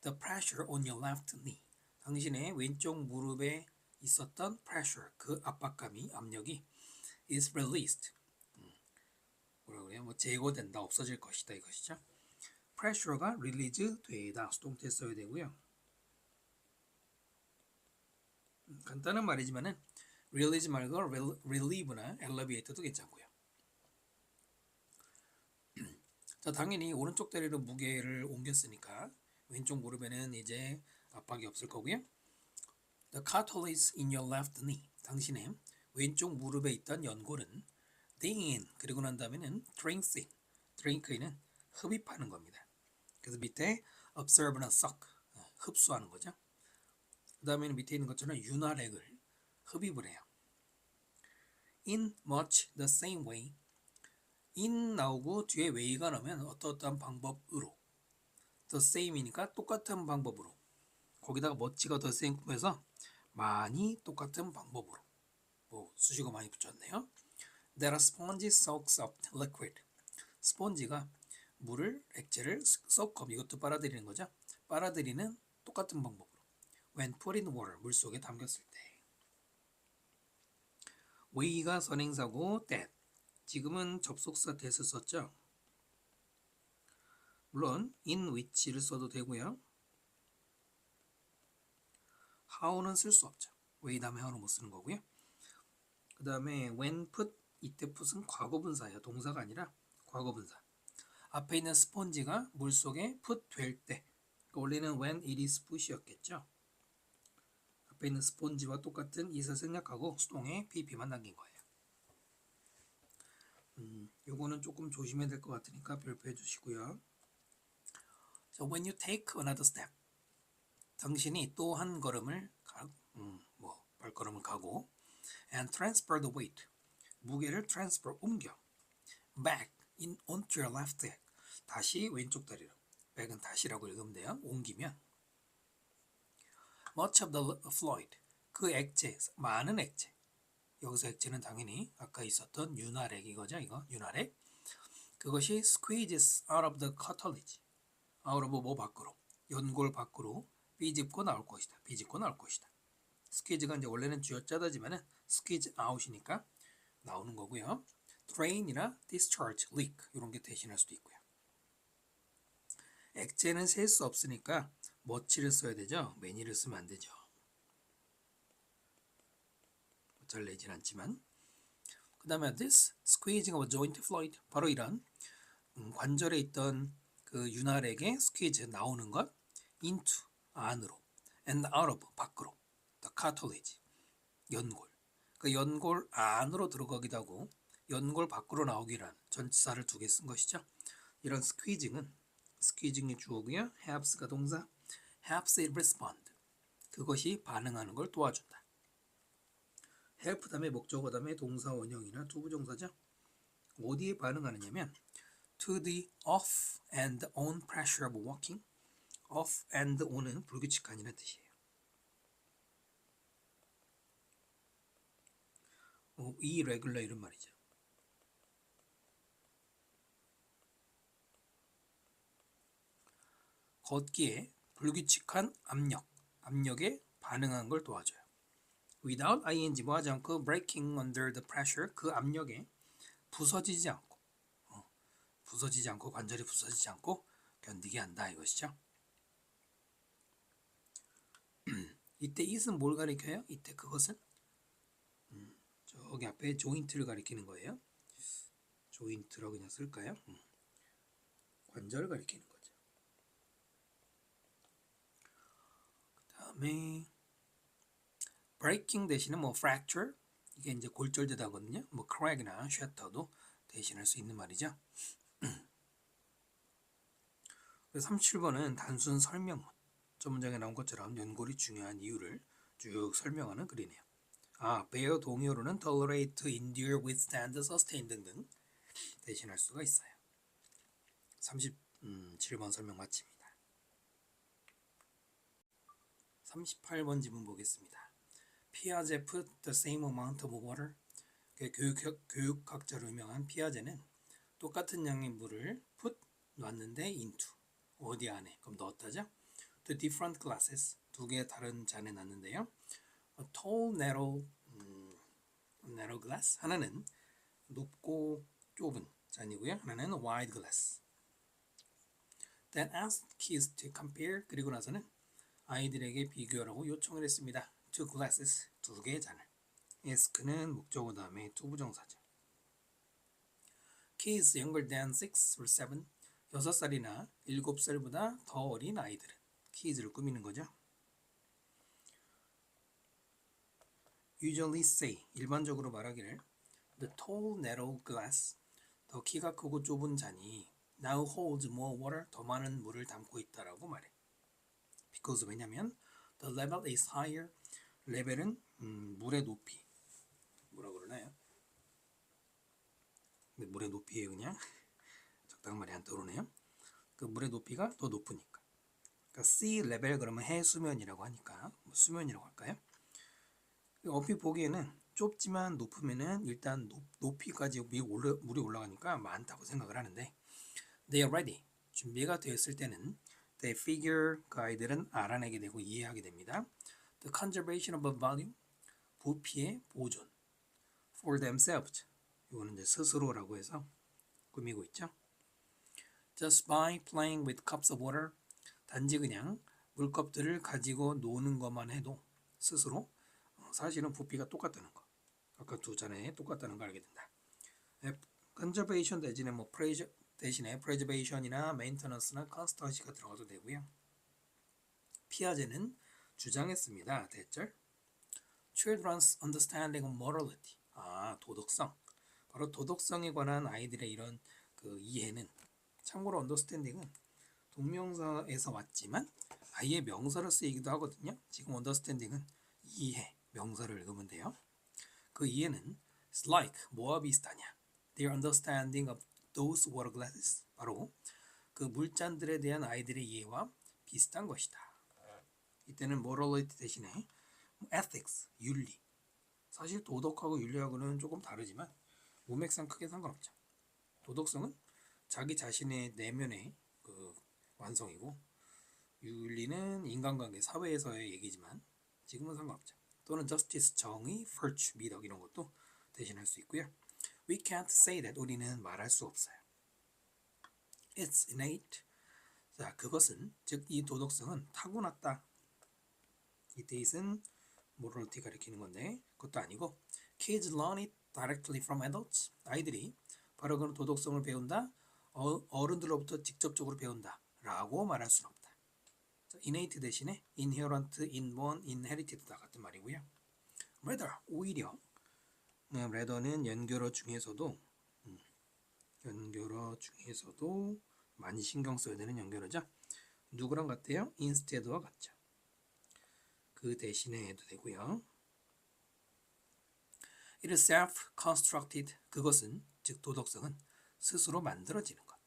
The pressure on your left knee. 당신의 왼쪽 무릎에 있었던 pressure, 그 압박감이, 압력이 is released. 뭐라 그래요? 제거된다, 없어질 것이다 이것이죠. pressure가 release 되다, 수동태 써야 되고요. 간단한 말이지만은 release 말고 relieve나 elevate도 괜찮고요. 자, 당연히 오른쪽 다리로 무게를 옮겼으니까 왼쪽 무릎에는 이제 압박이 없을 거고요. The cartilage in your left knee. 당신의 왼쪽 무릎에 있던 연골은 drain, 그리고 난 다음에는 drain는 흡입하는 겁니다. 그래서 밑에 absorb나 suck, 흡수하는 거죠. 그 다음에는 밑에 있는 것처럼 윤활액을 흡입을 해요. In much the same way. in 나오고 뒤에 way가 나오면 어떠한 방법으로. the same이니까 똑같은 방법으로. 거기다가 much가 the same 해서 많이 똑같은 방법으로. 수식어 많이 붙였네요. That a sponge soaks up liquid. 스펀지가 물을, 액체를 soak up, 이것도 빨아들이는 거죠. 빨아들이는 똑같은 방법으로. When put in water, 물 속에 담겼을 때. way가 선행사고 that. 지금은 접속사 that을 썼죠. 물론 in which를 써도 되고요. how는 쓸 수 없죠. way 다음에 how는 못 쓰는 거고요. 그 다음에 when put, 이때 put은 과거분사예요. 동사가 아니라 과거분사. 앞에 있는 스폰지가 물속에 put 될 때, 그러니까 원래는 when it is put이었겠죠. 앞에 있는 스폰지와 똑같은 이슬 생략하고 수동에 pp만 남긴 거예요. 요거는 조금 조심해야 될 것 같으니까 별표해 주시고요. So when you take another step, 당신이 또 한 걸음을 발걸음을 가고 and transfer the weight, 무게를 transfer 옮겨 back in onto your left leg, 다시 왼쪽 다리로, back은 다시라고 읽으면 돼요. 옮기면 much of the fluid, 그 액체, 많은 액체, 여기서 액체는 당연히 아까 있었던 윤활액이거죠. 이거 윤활액, 그것이 squeezes out of the cartilage, out of 뭐 밖으로, 연골 밖으로 비집고 나올 것이다. 비집고 나올 것이다. 스퀴즈가 이제 원래는 쥐어짜다지만은 squeeze out이니까 나오는 거고요. drain이나 discharge, leak 이런 게 대신할 수도 있고요. 액체는 셀 수 없으니까 much를 써야 되죠. many를 쓰면 안 되죠. 잘 내진 않지만. 그 다음에 this squeezing of joint fluid, 바로 이런 관절에 있던 그 윤활액의 squeeze 나오는 것, into 안으로, and out of 밖으로, the cartilage 연골, 그 연골 안으로 들어가기도 하고 연골 밖으로 나오기란 전치사를 두 개 쓴 것이죠. 이런 스퀴징이 주어고요. helps가 동사, helps it respond, 그것이 반응하는 걸 도와준다. help 다음에 목적어 다음에 동사 원형이나 투부정사죠. 어디에 반응하느냐면 to the off and on pressure of walking, off and on은 불규칙한이라는 뜻이에요. irregular 이런 말이죠. 걷기에 불규칙한 압력에 반응하는 걸 도와줘요. Without ing 뭐하지 않고 breaking under the pressure, 그 압력에 부서지지 않고 관절이 부서지지 않고 견디게 한다 이것이죠. 이때 it은 뭘 가리켜요? 이때 그것은 저기 앞에 조인트를 가리키는 거예요. 조인트라고 그냥 쓸까요? 관절을 가리키는 거죠. 그 다음에 breaking 대신에 뭐 fracture, 이게 이제 골절되다거든요. 뭐 crack나 shatter도 대신할 수 있는 말이죠. 37번은 단순 설명문. 저 문장에 나온 것처럼 연골이 중요한 이유를 쭉 설명하는 글이네요. bear 동의어로는 tolerate, endure, withstand, sustain 등등 대신할 수가 있어요. 37번 설명 마칩니다. 38번 지문 보겠습니다. 피아제 put the same amount of water, 교육학자로 유명한 피아제는 똑같은 양의 물을 put 놨는데 into 어디 안에, 그럼 넣었다죠. The different glasses, 두 개의 다른 잔에 놨는데요. A tall, narrow glass, 하나는 높고 좁은 잔이고요. 하나는 wide glass. Then asked kids to compare, 그리고 나서는 아이들에게 비교하라고 요청을 했습니다. Two glasses, 두 개의 잔을. ask는 목적어 다음에 투부정사죠. Kids younger than 6 or 7, 6살이나 7살보다 더 어린 아이들은 kids를 꾸미는 거죠. Usually say, 일반적으로 말하기를 The tall, narrow glass, 더 키가 크고 좁은 잔이 now holds more water, 더 많은 물을 담고 있다라고 말해. Because 왜냐면 the level is higher, 레벨은 물의 높이, 뭐라 그러나요? 물의 높이에요 그냥. 적당 말이 안 떠오르네요. 그 물의 높이가 더 높으니까. 그러니까 sea level 그러면 해수면이라고 하니까 뭐 수면이라고 할까요? 얼핏 보기에는 좁지만 높으면은 일단 높이까지 물이 올라가니까 많다고 생각을 하는데 they are ready, 준비가 되었을 때는 they figure, 그 아이들은 알아내게 되고 이해하게 됩니다. The conservation of a volume, 부피의 보존. For themselves, 이거는 이제 스스로라고 해서 꾸미고 있죠. Just by playing with cups of water, 단지 그냥 물컵들을 가지고 노는 것만 해도 스스로 사실은 부피가 똑같다는 거. 아까 두 잔에 똑같다는 걸 알게 된다. conservation 대신에 뭐 대신에 preservation이나 maintenance나 constancy가 들어가도 되고요. 피아제는 주장했습니다. 대절 Children's understanding of morality. 도덕성. 바로 도덕성에 관한 아이들의 이런 그 이해는, 참고로 understanding은 동명사에서 왔지만 아예 명사로 쓰이기도 하거든요. 지금 understanding은 이해, 명사를 읽으면 돼요. 그 이해는 is like, 뭐와 비슷하냐? Their understanding of those water glasses. 바로 그 물잔들에 대한 아이들의 이해와 비슷한 것이다. 이때는 morality 대신에 ethics, 윤리. 사실 도덕하고 윤리하고는 조금 다르지만 문맥상 크게 상관없죠. 도덕성은 자기 자신의 내면의 그 완성이고, 윤리는 인간관계, 사회에서의 얘기지만 지금은 상관없죠. 또는 justice, 정의, virtue, 미덕 이런 것도 대신할 수 있고요. We can't say that. 우리는 말할 수 없어요. It's innate. 자, 그것은, 즉 이 도덕성은 타고났다. 이때 it은 morality 가리키는 건데 그것도 아니고 kids learn it directly from adults. 아이들이 바로 그런 도덕성을 배운다. 어른들로부터 직접적으로 배운다 라고 말할 수는 없다. 자, innate 대신에 inherent, inborn, inherited다 같은 말이고요. rather, 오히려 rather는 연결어 중에서도 많이 신경 써야 되는 연결어죠. 누구랑 같아요? instead와 같죠. 그 대신에 해도 되고요. It is self-constructed. 그것은, 즉 도덕성은 스스로 만들어지는 것.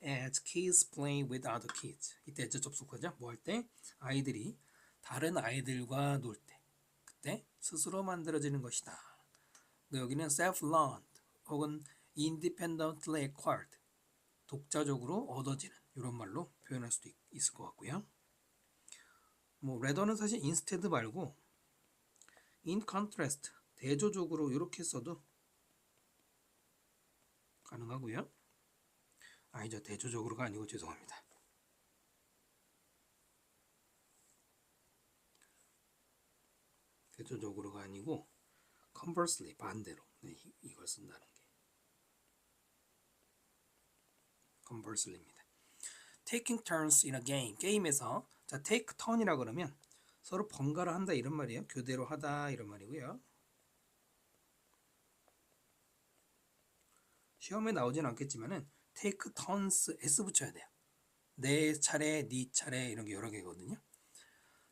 As kids play with other kids. 이때 접속하죠. 뭐 할 때? 아이들이 다른 아이들과 놀 때. 그때 스스로 만들어지는 것이다. 여기는 self-learned 혹은 independently acquired. 독자적으로 얻어지는 이런 말로 표현할 수도 있을 것 같고요. rather는 사실 instead 말고 in contrast, 대조적으로 이렇게 써도 가능하고요. 아니죠, 대조적으로가 아니고 죄송합니다. 대조적으로가 아니고 conversely, 반대로 이걸 쓴다는 게 conversely입니다. Taking turns in a game. 게임에서 자, take turn이라 그러면 서로 번갈아 한다 이런 말이에요. 교대로 하다 이런 말이고요. 시험에 나오진 않겠지만은 take turns s 붙여야 돼요. 내 차례, 네 차례 이런 게 여러 개거든요.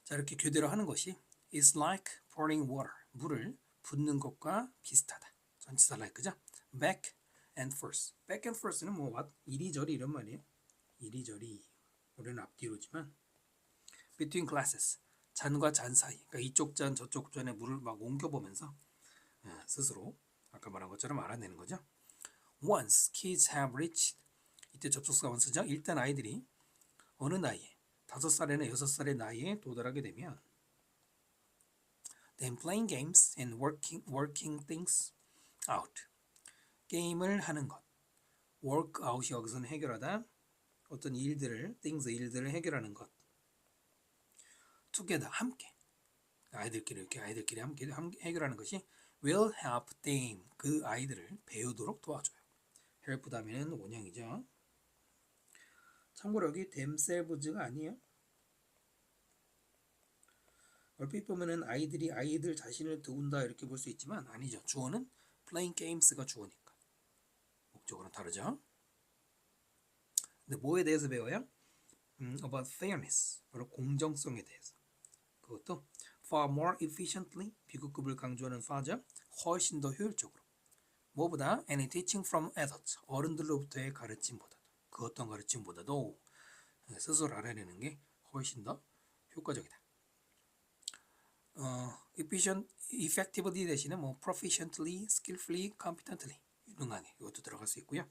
자, 이렇게 교대로 하는 것이 is like pouring water. 물을 붓는 것과 비슷하다. 전치사 like죠. back and forth. back and forth는 이리저리 이런 말이에요. 이리저리. 우리는 앞뒤로지만 between glasses. 잔과 잔 사이. 그러니까 이쪽 잔 저쪽 잔에 물을 막 옮겨보면서 스스로 아까 말한 것처럼 알아내는 거죠. Once kids have reached. 이때 접속사 once죠. 일단 아이들이 어느 나이에 5살이나 6살의 나이에 도달하게 되면 then playing games and working things out. 게임을 하는 것. work out이 여기서는 해결하다. 어떤 일들을 해결하는 것. together, 함께. 아이들끼리 함께 해결하는 것이 will help them. 그 아이들을 배우도록 도와줘요. help 다음에는 원형이죠. 참고로 여기 themselves가 아니에요. 얼핏 보면은 아이들 자신을 도운다 이렇게 볼 수 있지만 아니죠. 주어는 playing games가 주어니까. 목적어는 다르죠. 근데 뭐에 대해서 배워요? about fairness. 바로 공정성에 대해서. 그것도 far more efficiently. 비교급을 강조하는 far죠. 훨씬 더 효율적으로. 뭐보다 any teaching from adults. 어른들로부터의 가르침보다도. 그 어떤 가르침보다도 스스로 알아내는 게 훨씬 더 효과적이다. effectively 대신에 proficiently, skillfully, competently 유능하게 이것도 들어갈 수 있고요.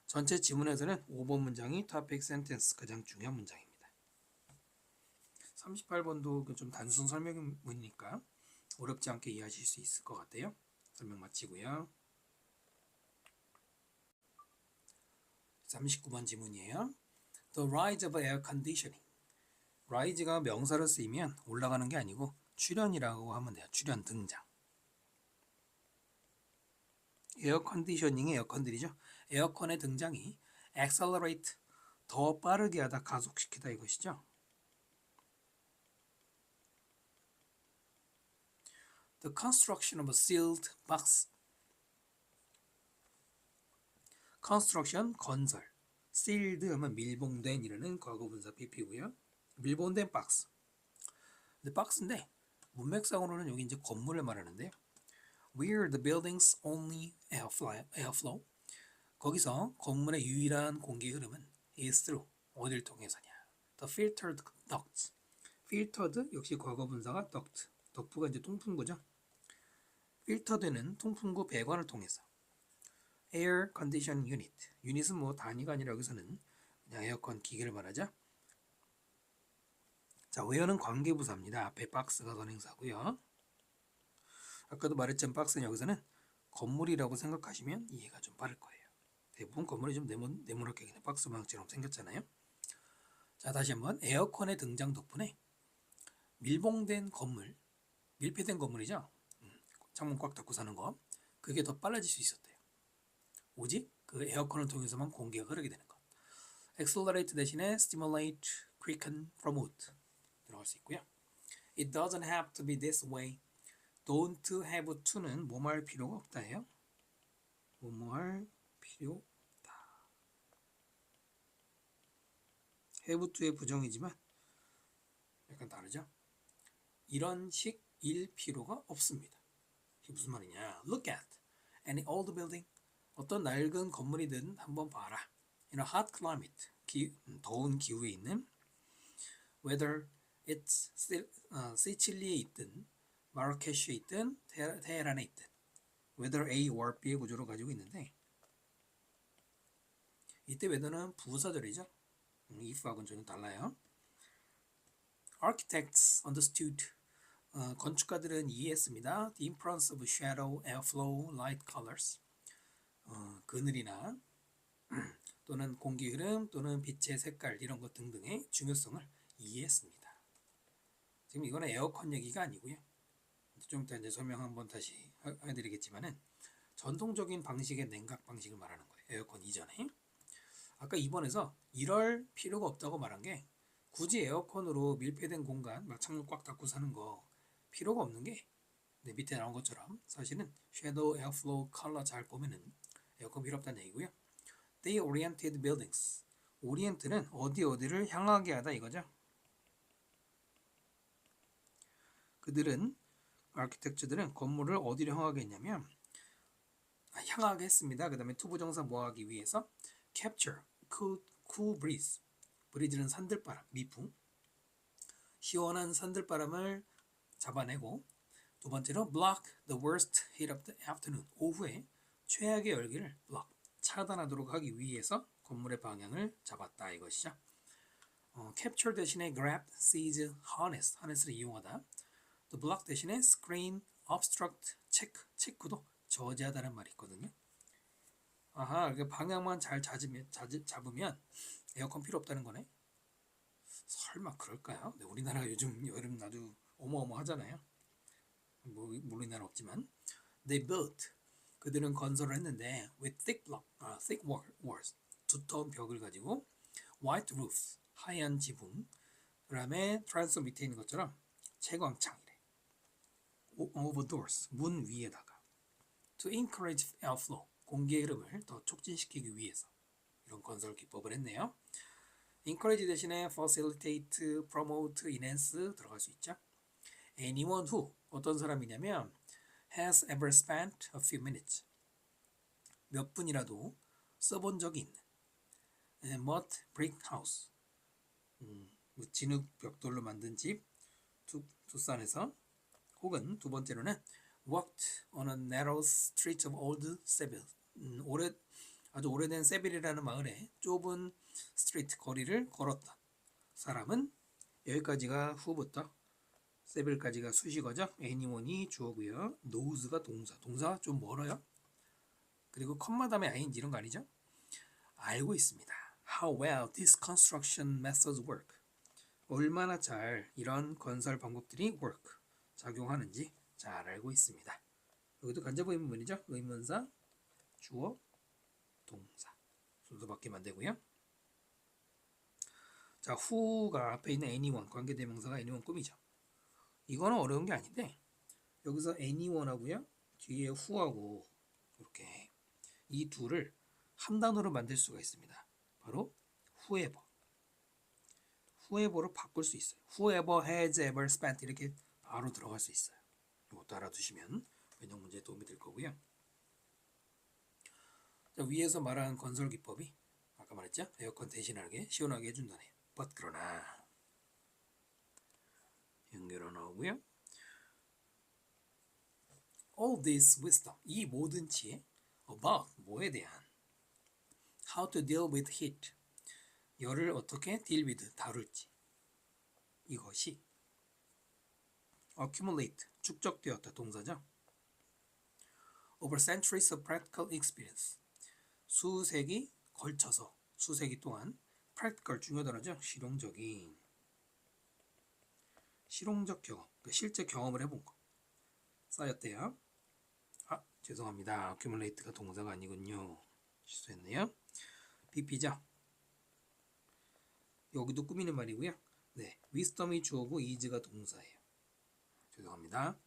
전체 지문에서는 5번 문장이 topic sentence 가장 중요한 문장입니다. 38번도 좀 단순 설명문이니까 어렵지 않게 이해하실 수 있을 것 같아요. 설명 마치고요. 39번 지문이에요. The rise of air conditioning. rise가 명사로 쓰이면 올라가는 게 아니고 출현이라고 하면 돼요. 출현, 등장. 에어 컨디셔닝의 에어컨들이죠. 에어컨의 등장이 accelerate, 더 빠르게 하다, 가속시키다 이것이죠. The construction of a sealed box. construction, 건설. sealed 하면 밀봉된 이라는 과거분사 PP고요. 밀봉된 박스. 근데 박스인데 문맥상으로는 여기 이제 건물을 말하는데요. Where the building's only airflow. 거기서 건물의 유일한 공기 흐름은 is through. 어딜 통해서냐. The filtered ducts. filtered 역시 과거분사가 duct. 덕프가 이제 통풍구죠. 필터되는 통풍구 배관을 통해서. air condition unit. 유닛은 뭐 단위가 아니라 여기서는 그냥 에어컨 기계를 말하죠. 자, where는 관계부사입니다. 앞에 박스가 선행사고요. 아까도 말했지만 박스는 여기서는 건물이라고 생각하시면 이해가 좀 빠를 거예요. 대부분 건물이 좀 네모나게 그냥 박스 모양처럼 생겼잖아요. 자, 다시 한번 에어컨의 등장 덕분에 밀봉된 건물, 밀폐된 건물이죠. 창문 꽉 닫고 사는 거, 그게 더 빨라질 수 있었대요. 오직 그 에어컨을 통해서만 공기가 흐르게 되는 것. accelerate 대신에 stimulate, quicken, promote 들어갈 수 있고요. It doesn't have to be this way. don't have to는 뭐뭐할 필요가 없다예요. 뭐뭐할 필요 없다. have to의 부정이지만 약간 다르죠. 이런 식일 필요가 없습니다. 이게 무슨 말이냐? Look at any old building. 어떤 낡은 건물이든 한번 봐라. In a hot climate. 더운 기후에 있는 whether it's 시칠리에 있든 마라케슈에 있든 테헤란에 있든 whether A or B의 구조를 가지고 있는데 이때 whether는 부사절이죠. if하고는 전혀 달라요. Architects understood. 건축가들은 이해했습니다. The importance of shadow, airflow, light colors. 그늘이나 또는 공기 흐름 또는 빛의 색깔 이런 것 등등의 중요성을 이해했습니다. 지금 이거는 에어컨 얘기가 아니고요. 좀 이따 이제 설명 한번 다시 해드리겠지만은 전통적인 방식의 냉각 방식을 말하는 거예요. 에어컨 이전에. 아까 2번에서 이럴 필요가 없다고 말한 게 굳이 에어컨으로 밀폐된 공간, 막 창문 꽉 닫고 사는 거 필요가 없는 게 밑에 나온 것처럼 사실은 shadow, airflow, color 잘 보면은 에어컨 필요 없다는 얘기고요. They oriented buildings. orient는 어디를 향하게 하다 이거죠. 그들은 아키텍처들은 건물을 어디로 향하게 했냐면 향하게 했습니다. 그 다음에 투부정사 뭐하기 위해서 capture, cool breeze. breeze는 산들바람, 미풍. 시원한 산들바람을 잡아내고 두 번째로 block the worst heat of the afternoon. 오후에 최악의 열기를 block, 차단하도록 하기 위해서 건물의 방향을 잡았다 이것이죠. capture 대신에 grab, seize, harness를 이용하다. the block 대신에 screen, obstruct, 체크도 저지하다는 말이 있거든요. 아하, 방향만 잘 잡으면 에어컨 필요 없다는 거네. 설마 그럴까요? 네, 우리나라가 요즘 여름 아주 어마어마하잖아요. 뭐 우리나라 없지만 they built. 그들은 건설을 했는데 with thick walls, 두터운 벽을 가지고 white roofs, 하얀 지붕, 그 다음에 트랜스 밑에 있는 것처럼 채광창이래. over doors, 문 위에다가 to encourage airflow, 공기의 흐름을 더 촉진시키기 위해서 이런 건설 기법을 했네요. encourage 대신에 facilitate, promote, enhance 들어갈 수 있죠. anyone who, 어떤 사람이냐면 has ever spent a few minutes, 몇 분이라도 써본 적이 있는 mud brick house, 진흙 벽돌로 만든 집 투싼에서, 혹은 두 번째로는 walked on a narrow street of old Seville, 아주 오래된 세빌이라는 마을에 좁은 스트리트 거리를 걸었던 사람은, 여기까지가 후부터 세빌까지가 수식어죠. anyone이 주어고요. knows가 동사 좀 멀어요. 그리고 컴마 다음에 ing 이런 거 아니죠? 알고 있습니다. How well these construction methods work. 얼마나 잘 이런 건설 방법들이 work, 작용하는지 잘 알고 있습니다. 여기도 간접 의문문이죠. 의문사, 주어, 동사. 순서밖에 안 되고요. 자, who가 앞에 있는 anyone 관계대명사가 anyone 꾸미죠. 이거는 어려운 게 아닌데 여기서 anyone하고요 뒤에 who하고 이렇게 이 둘을 한 단어로 만들 수가 있습니다. 바로 whoever. whoever로 바꿀 수 있어요. whoever has ever spent 이렇게 바로 들어갈 수 있어요. 이것도 알아두시면 변형 문제에 도움이 될 거고요. 자, 위에서 말한 건설 기법이 아까 말했죠? 에어컨 대신하게 시원하게 해준다네요. but 그러나 연결 안 나오고요. All this wisdom 이 모든 지혜 about 뭐에 대한 how to deal with heat 열을 어떻게 deal with 다룰지 이것이 accumulate 축적되었다 동사죠. over centuries of practical experience 수세기 걸쳐서 수세기 동안 practical 중요 단어죠. 실용적 경험 실제 경험을 해본 거 쌓였대요. 아 죄송합니다. accumulate가 동사가 아니군요. 실수했네요. BP죠. 여기도 꾸미는 말이고요. 네, wisdom이 주어고 is가 동사예요. 죄송합니다.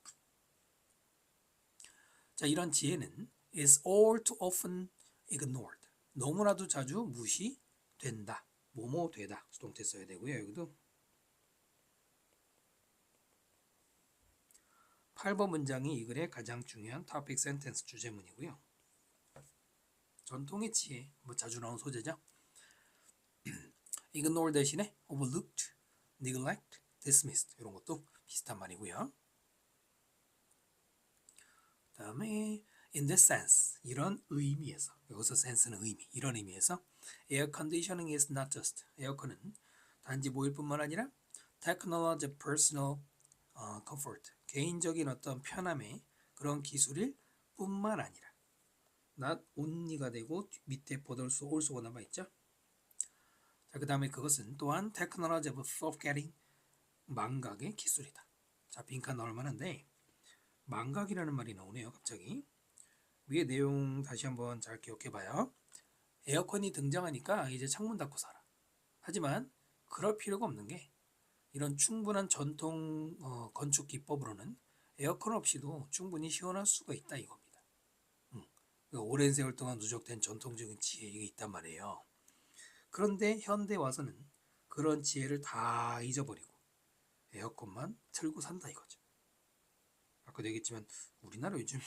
자, 이런 지혜는 is all too often ignored. 너무나도 자주 무시된다. 뭐뭐 되다. 수동태 써야 되고요. 여기도 8번 문장이 이 글의 가장 중요한 topic sentence 주제문이고요. 전통의 지혜, 뭐 자주 나온 소재죠. ignore 대신에 overlooked, neglect, dismissed 이런 것도 비슷한 말이고요. 다음에 in this sense 이런 의미에서 여기서 sense는 의미 이런 의미에서 air conditioning is not just 에어컨은 단지 뭐일 뿐만 아니라 technology, personal comfort 개인적인 어떤 편함의 그런 기술일 뿐만 아니라 not only가 되고 밑에 but also가 남아있죠. 자, 그 다음에 그것은 또한 technology of forgetting 망각의 기술이다. 자, 빈칸 넣을 만한데 망각이라는 말이 나오네요. 갑자기 위에 내용 다시 한번 잘 기억해봐요. 에어컨이 등장하니까 이제 창문 닫고 살아. 하지만 그럴 필요가 없는 게 이런 충분한 전통 건축 기법으로는 에어컨 없이도 충분히 시원할 수가 있다 이겁니다. 오랜 세월 동안 누적된 전통적인 지혜가 있단 말이에요. 그런데 현대 와서는 그런 지혜를 다 잊어버리고 에어컨만 틀고 산다 이거죠. 아까도 얘기했지만 우리나라 요즘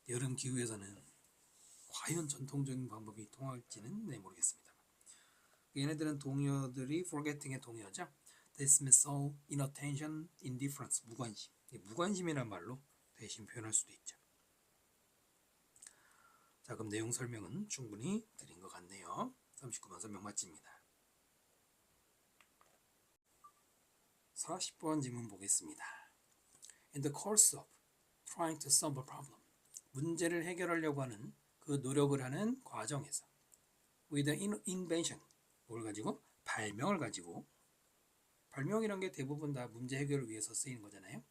여름 기후에서는 과연 전통적인 방법이 통할지는 모르겠습니다. 얘네들은 동요들이 forgetting의 동요죠. dismissal, inattention, indifference, 무관심. 무관심이란 말로 대신 표현할 수도 있죠. 자, 그럼 내용 설명은 충분히 드린 것 같네요. 39번 설명 마칩니다. 40번 질문 보겠습니다. In the course of trying to solve a problem, 문제를 해결하려고 하는 그 노력을 하는 과정에서 with an invention, 뭘 가지고? 발명을 가지고 발명이란 게 대부분 다 문제 해결을 위해서 쓰이는 거잖아요.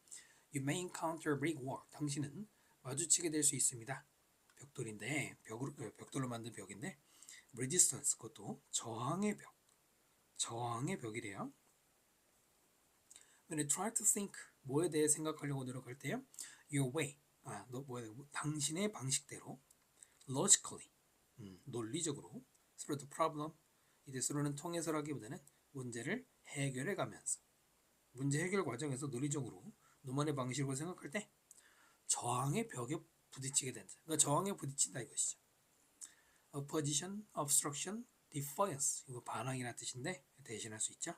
You may encounter brick wall, 당신은 마주치게 될 수 있습니다. 벽돌인데 벽돌로 만든 벽인데 resistance, 그것도 저항의 벽, 저항의 벽이래요. When you try to think, 뭐에 대해 생각하려고 노력할 때요, your way, 당신의 방식대로, logically, 논리적으로, through the problem, 이제 through는 통해서라기보다는 문제를 해결해 가면서, 문제 해결 과정에서 논리적으로 너만의 방식으로 생각할 때 저항의 벽에 부딪히게 된다. 그러니까 저항에 부딪힌다 이것이죠. opposition, obstruction, defiance, 이거 반항이라는 뜻인데 대신할 수 있죠.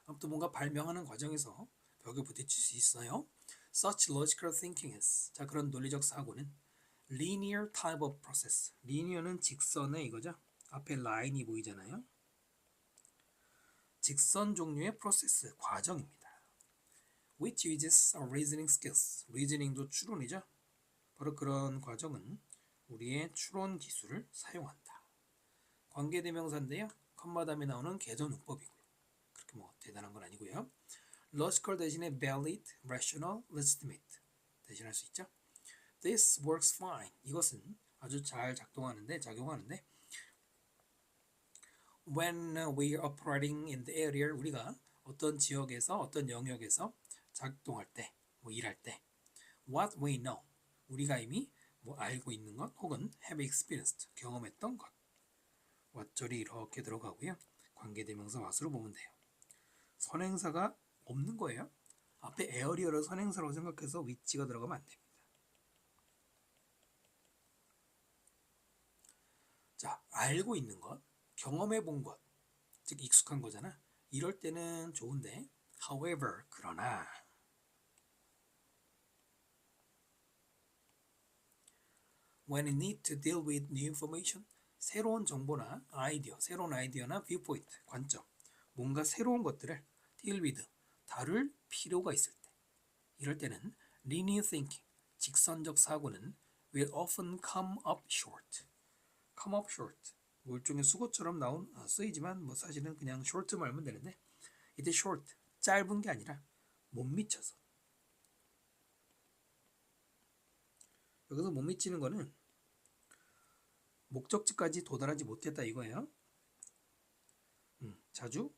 아무튼 뭔가 발명하는 과정에서 벽에 부딪힐 수 있어요. Such logical thinking is, 자, 그런 논리적 사고는 linear type of process. linear는 직선의 이거죠. 앞에 라인이 보이잖아요. 직선 종류의 프로세스, 과정입니다. Which uses our reasoning skills. reasoning도 추론이죠. 바로 그런 과정은 우리의 추론 기술을 사용한다. 관계대명사인데요. 컴마 다음에 나오는 개선문법이고요. 그렇게 뭐 대단한 건 아니고요. logical 대신에 valid, rational, legitimate 대신할 수 있죠. This works fine. 이것은 아주 잘 작용하는데 when we are operating in the area 우리가 어떤 지역에서 어떤 영역에서 작동할 때, 뭐 일할 때 what we know 우리가 이미 뭐 알고 있는 것 혹은 have experienced 경험했던 것 what절이 이렇게 들어가고요. 관계대명사 what으로 보면 돼요. 선행사가 없는 거예요. 앞에 에어리어를 선행사라고 생각해서 which가 들어가면 안 됩니다. 자, 알고 있는 것, 경험해 본 것, 즉 익숙한 거잖아. 이럴 때는 좋은데 however, 그러나 when you need to deal with new information 새로운 정보나 새로운 아이디어나 viewpoint, 관점, 뭔가 새로운 것들을 deal with, 다룰 필요가 있을 때 이럴 때는 linear thinking, 직선적 사고는 will often come up short. come up short. 뭐 일종의 수고처럼 쓰이지만 뭐 사실은 그냥 short 말면 되는데 이때 short, 짧은 게 아니라 못 미쳐서. 여기서 못 미치는 거는 목적지까지 도달하지 못했다 이거예요. 자주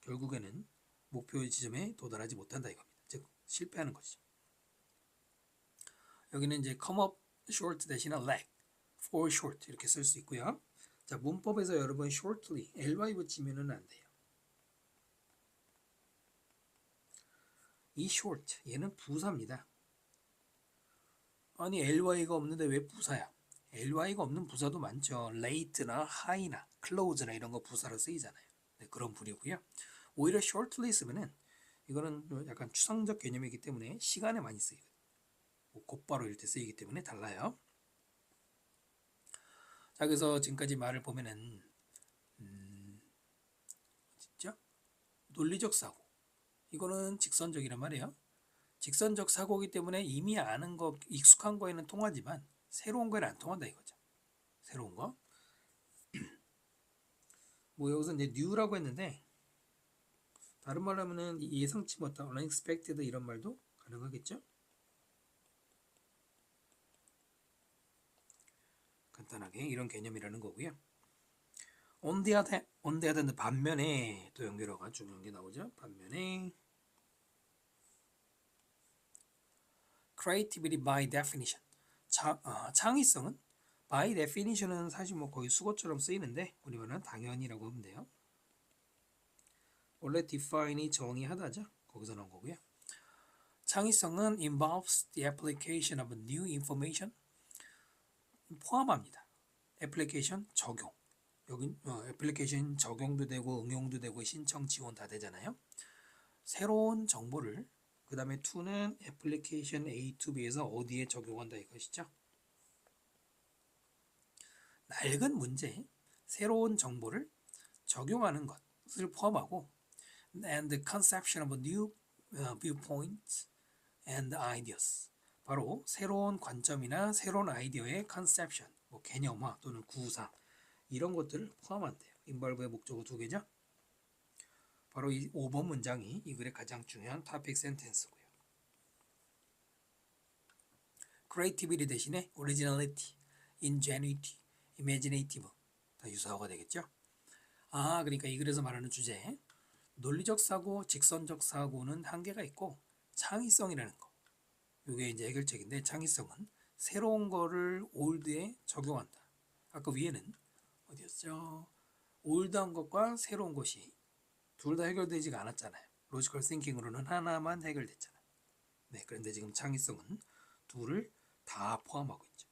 결국에는 목표 지점에 도달하지 못한다 이겁니다. 즉 실패하는 것이죠. 여기는 이제 come up short 대신에 lag, fall short 이렇게 쓸 수 있고요. 자, 문법에서 여러분 shortly, ly 붙이면은 안 돼요. 이 short, 얘는 부사입니다. 아니 ly가 없는데 왜 부사야? ly가 없는 부사도 많죠. late나 high나 close나 이런 거 부사로 쓰이잖아요. 네, 그런 부류고요. 오히려 shortly 쓰면은 이거는 약간 추상적 개념이기 때문에 시간에 많이 쓰이거든요. 뭐 곧바로 이럴 때 쓰이기 때문에 달라요. 자, 그래서 지금까지 말을 보면은 진짜 논리적 사고 이거는 직선적이란 말이에요. 직선적 사고이기 때문에 이미 아는 거 익숙한 거에는 통하지만 새로운 거에는 안 통한다 이거죠. 새로운 거. 뭐 여기서 이제 new라고 했는데 다른 말로 하면은 예상치 못한 unexpected 이런 말도 가능하겠죠. 간단하게 이런 개념이라는 거고요. on the other 반면에 또 연결어가 중요한 게 나오죠. 반면에 creativity by definition 창의성은 by definition은 사실 뭐 거의 수거처럼 쓰이는데 우리말은 당연히라고 하면 돼요. 원래 define이 정의하다죠. 거기서 나온 거고요. 창의성은 involves the application of new information 포함합니다. 애플리케이션 적용 여기 애플리케이션 적용도 되고 응용도 되고 신청 지원 다 되잖아요. 새로운 정보를 그 다음에 to는 애플리케이션 A to B에서 어디에 적용한다 이것이죠. 낡은 문제에 새로운 정보를 적용하는 것을 포함하고 and the conception of new viewpoints and ideas 바로 새로운 관점이나 새로운 아이디어의 conception 뭐 개념화 또는 구상 이런 것들을 포함한대요. involve의 목적어 두 개죠. 바로 이 5번 문장이 이 글의 가장 중요한 topic sentence고요. creativity 대신에 originality, ingenuity, imaginative 다 유사어가 되겠죠. 그러니까 이 글에서 말하는 주제 논리적 사고, 직선적 사고는 한계가 있고 창의성이라는 거 이게 이제 해결책인데 창의성은 새로운 거를 올드에 적용한다. 아까 위에는 어디였죠? 올드한 것과 새로운 것이 둘 다 해결되지가 않았잖아요. 로지컬 싱킹으로는 하나만 해결됐잖아요. 네, 그런데 지금 창의성은 둘을 다 포함하고 있죠.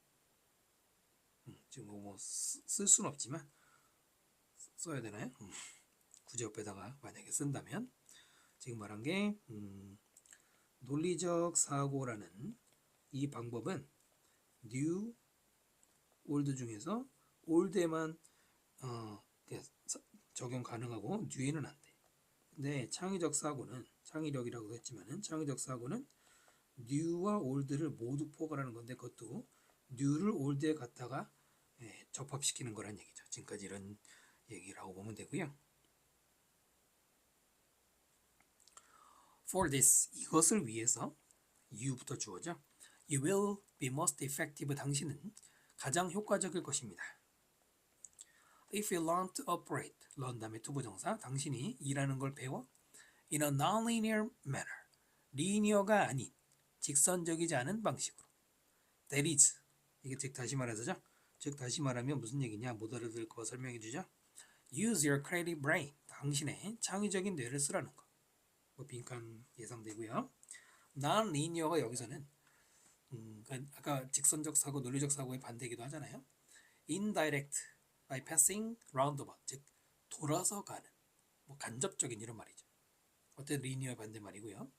지금 뭐 쓸 수는 없지만 써야 되나요? 굳이 옆에다가 만약에 쓴다면 지금 말한 게 논리적 사고라는 이 방법은 new, old 중에서 old에만 적용 가능하고 new에는 안 돼. 근데 창의적 사고는 창의력이라고 했지만은 창의적 사고는 new와 old를 모두 포괄하는 건데 그것도 new를 old에 갖다가 접합시키는 거란 얘기죠. 지금까지 이런 얘기라고 보면 되고요. For this 이것을 위해서 you부터 주어져. You will be most effective 당신은 가장 효과적일 것입니다. If you learn to operate, learn 다음에 투부정사, 당신이 일하는 걸 배워 in a non-linear manner, 리니어가 아닌 직선적이지 않은 방식으로. That is, 이게 즉 다시 말해서죠. 즉 다시 말하면 무슨 얘기냐 못 알아들을 거 설명해 주죠. Use your creative brain, 당신의 창의적인 뇌를 쓰라는 거. 뭐 빈칸 예상되고요. non-linear가 여기서는 그러니까 아까 직선적 사고, 논리적 사고의 반대이기도 하잖아요. Indirect, by passing roundabout, 즉 돌아서 가는, 뭐 간접적인 이런 말이죠. 어때 리니어 반대말이고요.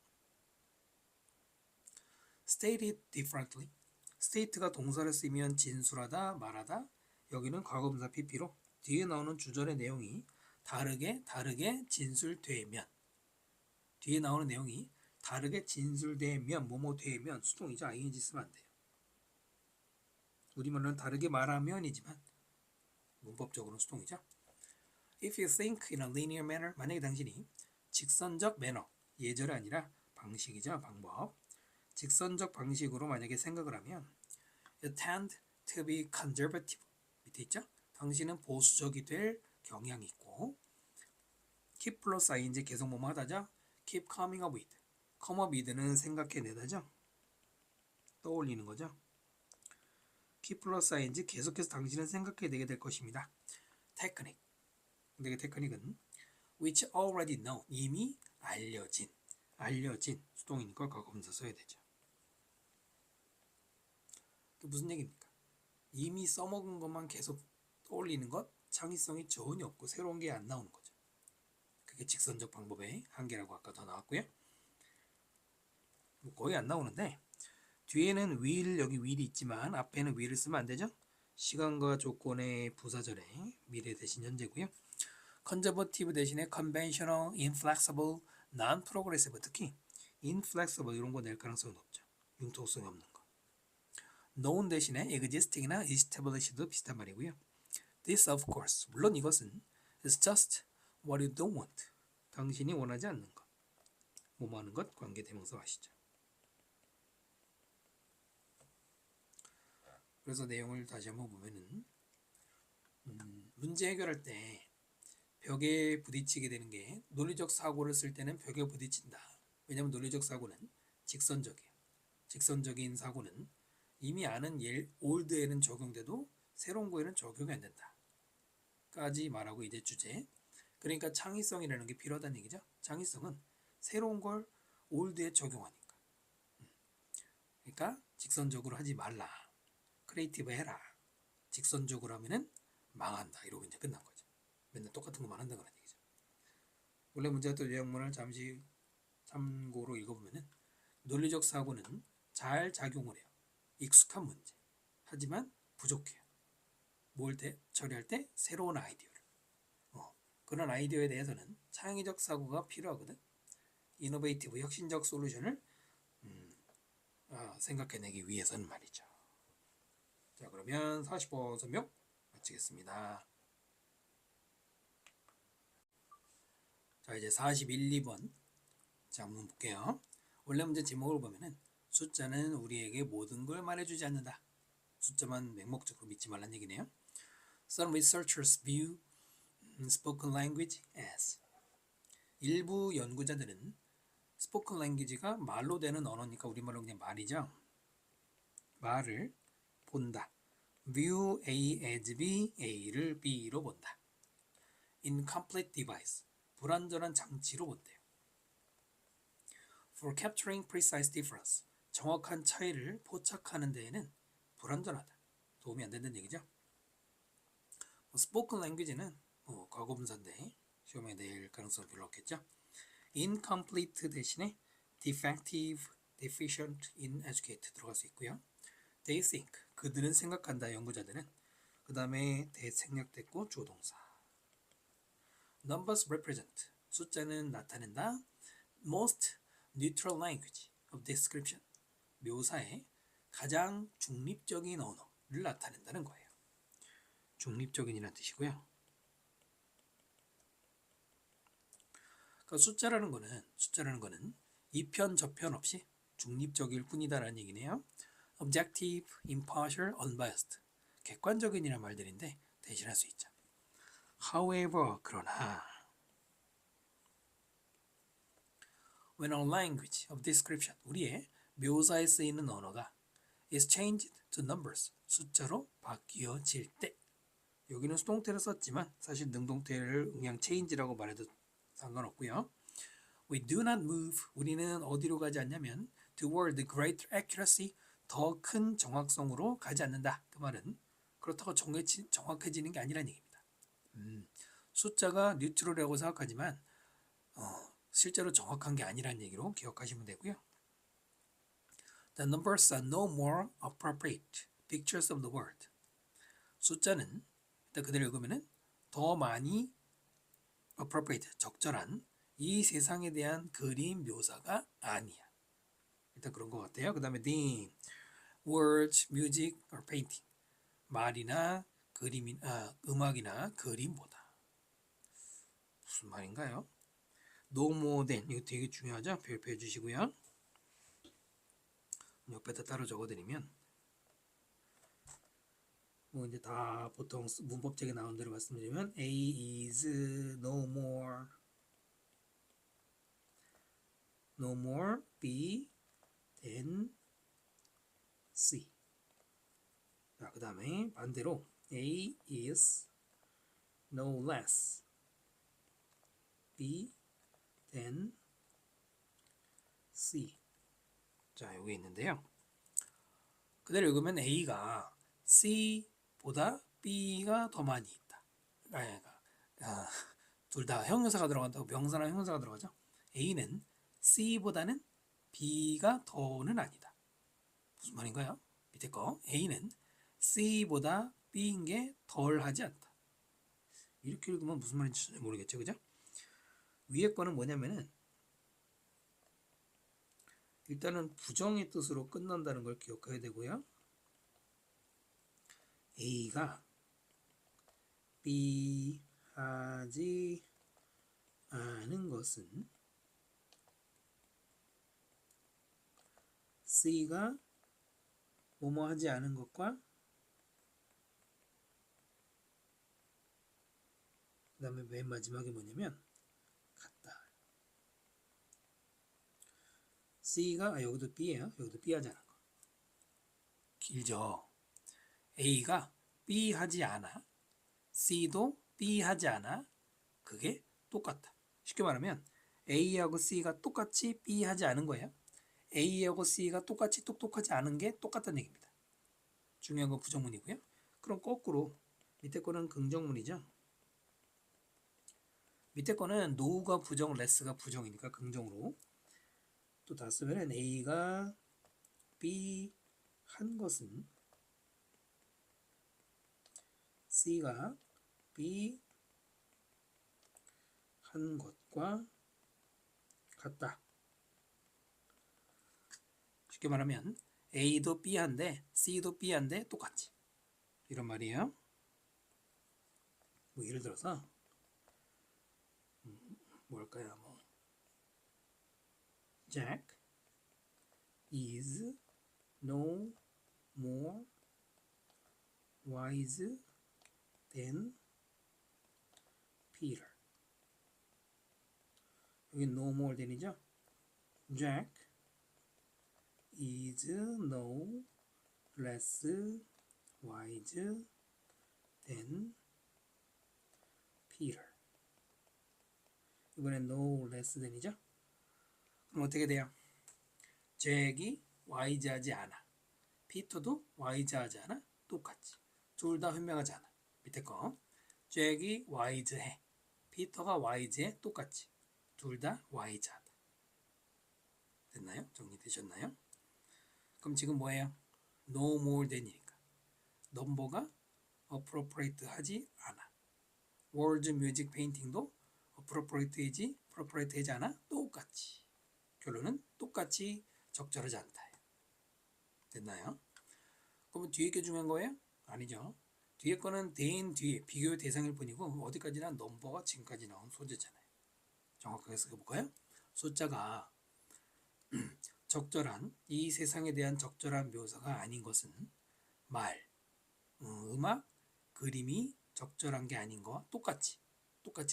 Stated differently, state가 동사를 쓰면 진술하다, 말하다. 여기는 과거분사 PP로 뒤에 나오는 주절의 내용이 다르게 진술되면, 뒤에 나오는 내용이 다르게 진술되면, 뭐뭐 되면 수동이죠. ing 쓰면 안 돼요. 우리말로는 다르게 말하면이지만 문법적으로는 수동이죠. If you think in a linear manner, 만약에 당신이 직선적 매너, 예절이 아니라 방식이죠. 방법. 직선적 방식으로 만약에 생각을 하면 you tend to be conservative. 밑에 있죠? 당신은 보수적이 될 경향이 있고 keep 플러스 ing 계속 뭐뭐 하다죠? keep coming up with. come up with는 생각해내다죠? 떠올리는 거죠? keep 플러스 ing 계속해서 당신은 생각해내게 될 것입니다. technique. 근데 그 테크닉은 which already know, 이미 알려진 수동이니까 과거분사 써야 되죠. 그 무슨 얘기입니까? 이미 써먹은 것만 계속 떠올리는 것, 창의성이 전혀 없고 새로운 게 안 나오는 거죠. 그게 직선적 방법의 한계라고 아까 더 나왔고요. 거의 안 나오는데 뒤에는 will, 여기 will이 있지만 앞에는 will을 쓰면 안 되죠. 시간과 조건의 부사절에 미래 대신 현재고요. conservative 대신에 conventional, inflexible, non-progressive, 특히 inflexible 이런 거 낼 가능성이 높죠. 융통성이 없는 거. known 대신에 existing이나 established도 비슷한 말이고요. This of course, 물론 이것은 is just what you don't want, 당신이 원하지 않는 것, 뭐뭐 하는 것, 관계대명사 아시죠? 그래서 내용을 다시 한번 보면은 문제 해결할 때 벽에 부딪히게 되는 게 논리적 사고를 쓸 때는 벽에 부딪힌다. 왜냐하면 논리적 사고는 직선적이에요. 직선적인 사고는 이미 아는 올드에는 적용돼도 새로운 거에는 적용이 안 된다. 까지 말하고 이제 주제. 그러니까 창의성이라는 게 필요하다는 얘기죠. 창의성은 새로운 걸 올드에 적용하니까. 그러니까 직선적으로 하지 말라. 크리에이티브 해라. 직선적으로 하면은 망한다. 이러고 이제 끝난 거죠. 맨날 똑같은 것만 한다는 얘기죠. 원래 문제였던 요약문을 잠시 참고로 읽어보면은 논리적 사고는 잘 작용을 해요. 익숙한 문제. 하지만 부족해요. 뭘 처리할 때? 새로운 아이디어를. 그런 아이디어에 대해서는 창의적 사고가 필요하거든. 이노베이티브, 혁신적 솔루션을 생각해내기 위해서는 말이죠. 자, 그러면 40번 설명 마치겠습니다. 자, 이제 41, 2번. 자, 한번 볼게요. 원래 문제 제목을 보면은 숫자는 우리에게 모든 걸 말해주지 않는다. 숫자만 맹목적으로 믿지 말란 얘기네요. Some researchers view spoken language as. 일부 연구자들은 spoken language가 말로 되는 언어니까 우리말로 그냥 말이죠. 말을 본다. view A as B, A를 B로 본다. incomplete device, 불완전한 장치로 본대요. For capturing precise difference, 정확한 차이를 포착하는 데에는 불완전하다. 도움이 안 된다는 얘기죠. spoken language는 과거분사인데 시험에 낼 가능성은 별로 없겠죠. incomplete 대신에 defective, deficient, ineducated 들어갈 수 있고요. They think, 그들은 생각한다. 연구자들은. 그 다음에 대생략됐고 조동사. Numbers represent, 숫자는 나타낸다. Most neutral language of description, 묘사의 가장 중립적인 언어를 나타낸다는 거예요. 중립적인이라는 뜻이고요. 그러니까 숫자라는 거는 이편 저편 없이 중립적일 뿐이다라는 얘기네요. Objective, impartial, unbiased, 객관적인이란 말들인데 대신할 수 있죠. However, 그러나 when a language of description, 우리의 묘사에 쓰이는 언어가 is changed to numbers, 숫자로 바뀌어질 때, 여기는 수동태를 썼지만 사실 능동태를 그냥 change라고 말해도 상관없고요. We do not move, 우리는 어디로 가지 않냐면 toward greater accuracy, 더 큰 정확성으로 가지 않는다. 그 말은 그렇다고 정확해지는 게 아니란 얘기입니다. 숫자가 뉴트럴이라고 생각하지만 실제로 정확한 게 아니란 얘기로 기억하시면 되고요. The numbers are no more appropriate pictures of the world. 숫자는 일단 그대로 읽으면은 더 많이 appropriate, 적절한 이 세상에 대한 그림 묘사가 아니야. 일단 그런 것 같아요. 그 다음에 than words, music, or painting. 말이나 음악이나 그림보다. 무슨 말인가요? no more than, 이거 되게 중요하죠? 별표해 주시고요. 옆에다 따로 적어드리면 뭐 이제 다 보통 문법책에 나온 대로 말씀드리면 A is no more B than C. 자, 그 다음에 반대로 A is no less B than C. 자, 여기 있는데요. 그대로 읽으면 A가 C보다 B가 더 많이 있다. 둘 다 형용사가 들어간다고 명사나 형용사가 들어가죠. A는 C보다는 B가 더는 아니다. 무슨 말인가요? 밑에 거 A는 C보다 B인 게 덜하지 않다. 이렇게 읽으면 무슨 말인지 모르겠죠, 그죠? 위에 거는 뭐냐면은 일단은 부정의 뜻으로 끝난다는 걸 기억해야 되고요. A가 B 하지 않은 것은 C가 뭐뭐 하지 않은 것과 그 다음에 맨 마지막에 뭐냐면 같다. C가 여기도 B예요. 여기도 B 하지 않은 거. 길죠. A가 B 하지 않아. C도 B 하지 않아. 그게 똑같다. 쉽게 말하면 A하고 C가 똑같이 B 하지 않은 거예요. A하고 C가 똑같이 똑똑하지 않은 게 똑같다는 얘기입니다. 중요한 건 부정문이고요. 그럼 거꾸로 밑에 거는 긍정문이죠. 밑에 거는 no가 부정, less가 부정이니까 긍정으로 또 다 쓰면 A가 B 한 것은 C가 B 한 것과 같다. 쉽게 말하면 A도 B한데 C도 B한데 똑같지. 이런 말이에요. 뭐 예를 들어서 뭘까요? 뭐 Jack is no more wise than Peter. 여기 no more than이죠. Jack is no less wise than Peter. 이번엔 no less than이죠. 그럼 어떻게 돼요? 잭이 와이즈하지 않아. 피터도 와이즈하지 않아. 똑같지. 둘 다 현명하지 않아. 밑에 거. 잭이 와이즈해. 피터가 와이즈해. 똑같지. 둘 다 와이즈하다. 됐나요? 정리되셨나요? 그럼 지금 뭐예요? No more than이니까. 넘버가 appropriate 하지 않아. words, music, painting도 appropriate이지 않아. 똑같지. 결론은 똑같이 적절하지 않다. 됐나요? 그러면 뒤에 게 중요한 거예요? 아니죠. 뒤에 거는 대인 뒤에 비교 대상일 뿐이고 어디까지나 넘버가 지금까지 나온 소재잖아요. 정확하게 써볼까요? 숫자가 적절한 이 세상에 대한 적절한 묘사가 아닌 것은 말, 음악, 그림이 적절한 게 아닌 거와 똑같이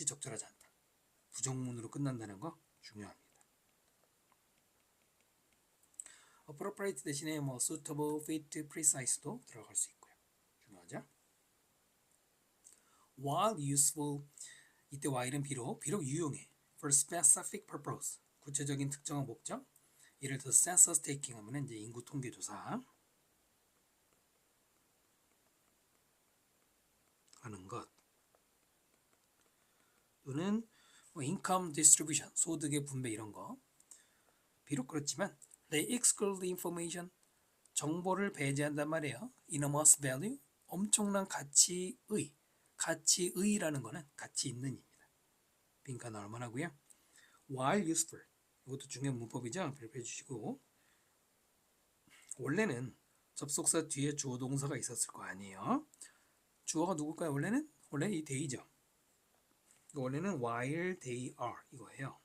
적절하지 않다. 부정문으로 끝난다는 거 중요합니다. appropriate 대신에 뭐 suitable, fit, precise도 들어갈 수 있고요. 중요하죠? while useful, 이때 while은 비록 유용해. for specific purpose, 구체적인 특정한 목적. 예를 들어 census taking 하면 이제 인구 통계 조사 하는 것, 또는 뭐 income distribution, 소득의 분배 이런 거. 비록 그렇지만 they exclude the information, 정보를 배제한단 말이에요. enormous value, 엄청난 가치의라는 거는 가치 있는입니다. 빈칸 얼마나 하고요. while useful, 이것도 중요한 문법이죠. 발표해 주시고, 원래는 접속사 뒤에 주어 동사가 있었을 거 아니에요. 주어가 누굴까요? 원래 이 they죠. 원래는 while they are 이거예요.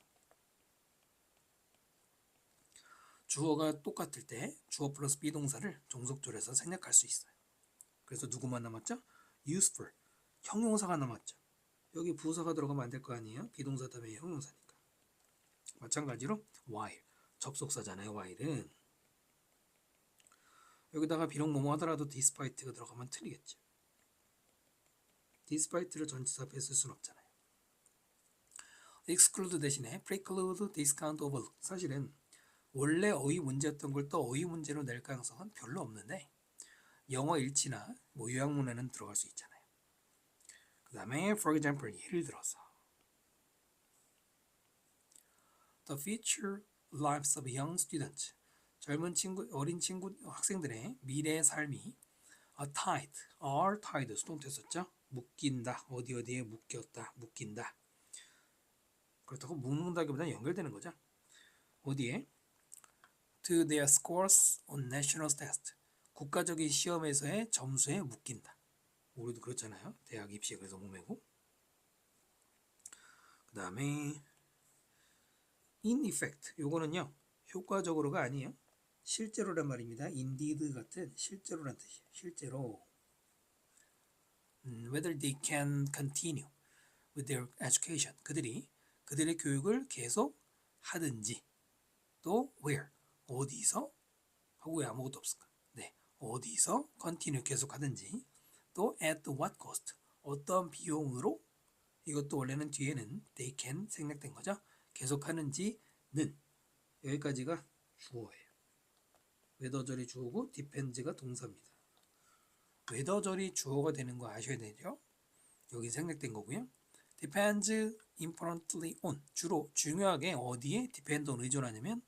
주어가 똑같을 때 주어 플러스 비동사를 종속조해서 생략할 수 있어요. 그래서 누구만 남았죠? useful, 형용사가 남았죠. 여기 부사가 들어가면 안 될 거 아니에요? 비동사 다음에 형용사니까. 마찬가지로 while, 접속사잖아요. while은 여기다가 비록 뭐뭐 하더라도 despite가 들어가면 틀리겠죠. despite를 전치사 앞에 쓸 수는 없잖아요. exclude 대신에 preclude, discount, overlook. 사실은 원래 어휘 문제였던 걸 또 어휘 문제로 낼 가능성은 별로 없는데 영어 일치나 뭐 요약문에는 들어갈 수 있잖아요. 그 다음에 for example, 예를 들어서 the future lives of young students, 젊은 친구, 어린 친구, 학생들의 미래의 삶이 are tied, 수동태 썼죠? 묶인다, 어디에 묶인다. 그렇다고 묶는다기보다는 연결되는 거죠. 어디에? to their scores on national test, 국가적인 시험에서의 점수에 묶인다. 우리도 그렇잖아요. 대학 입시에 그래서 몸매고. 그 다음에 in effect, 요거는요 효과적으로가 아니에요. 실제로란 말입니다. indeed 같은 실제로란 뜻이에요. 실제로. whether they can continue with their education, 그들의 교육을 계속 하든지, 또 where, 어디서 하고 왜 아무것도 없을까? 네, 어디서 continue 계속 하든지, 또 at what cost, 어떤 비용으로. 이것도 원래는 뒤에는 they can 생략된 거죠. 계속하는지는. 여기까지가 주어예요. 웨더절이 주어고 depends가 동사입니다. 웨더절이 주어가 되는 거 아셔야 되죠. 여기 생략된 거고요. depends importantly on, 주로 중요하게 어디에 depend on 의존하냐면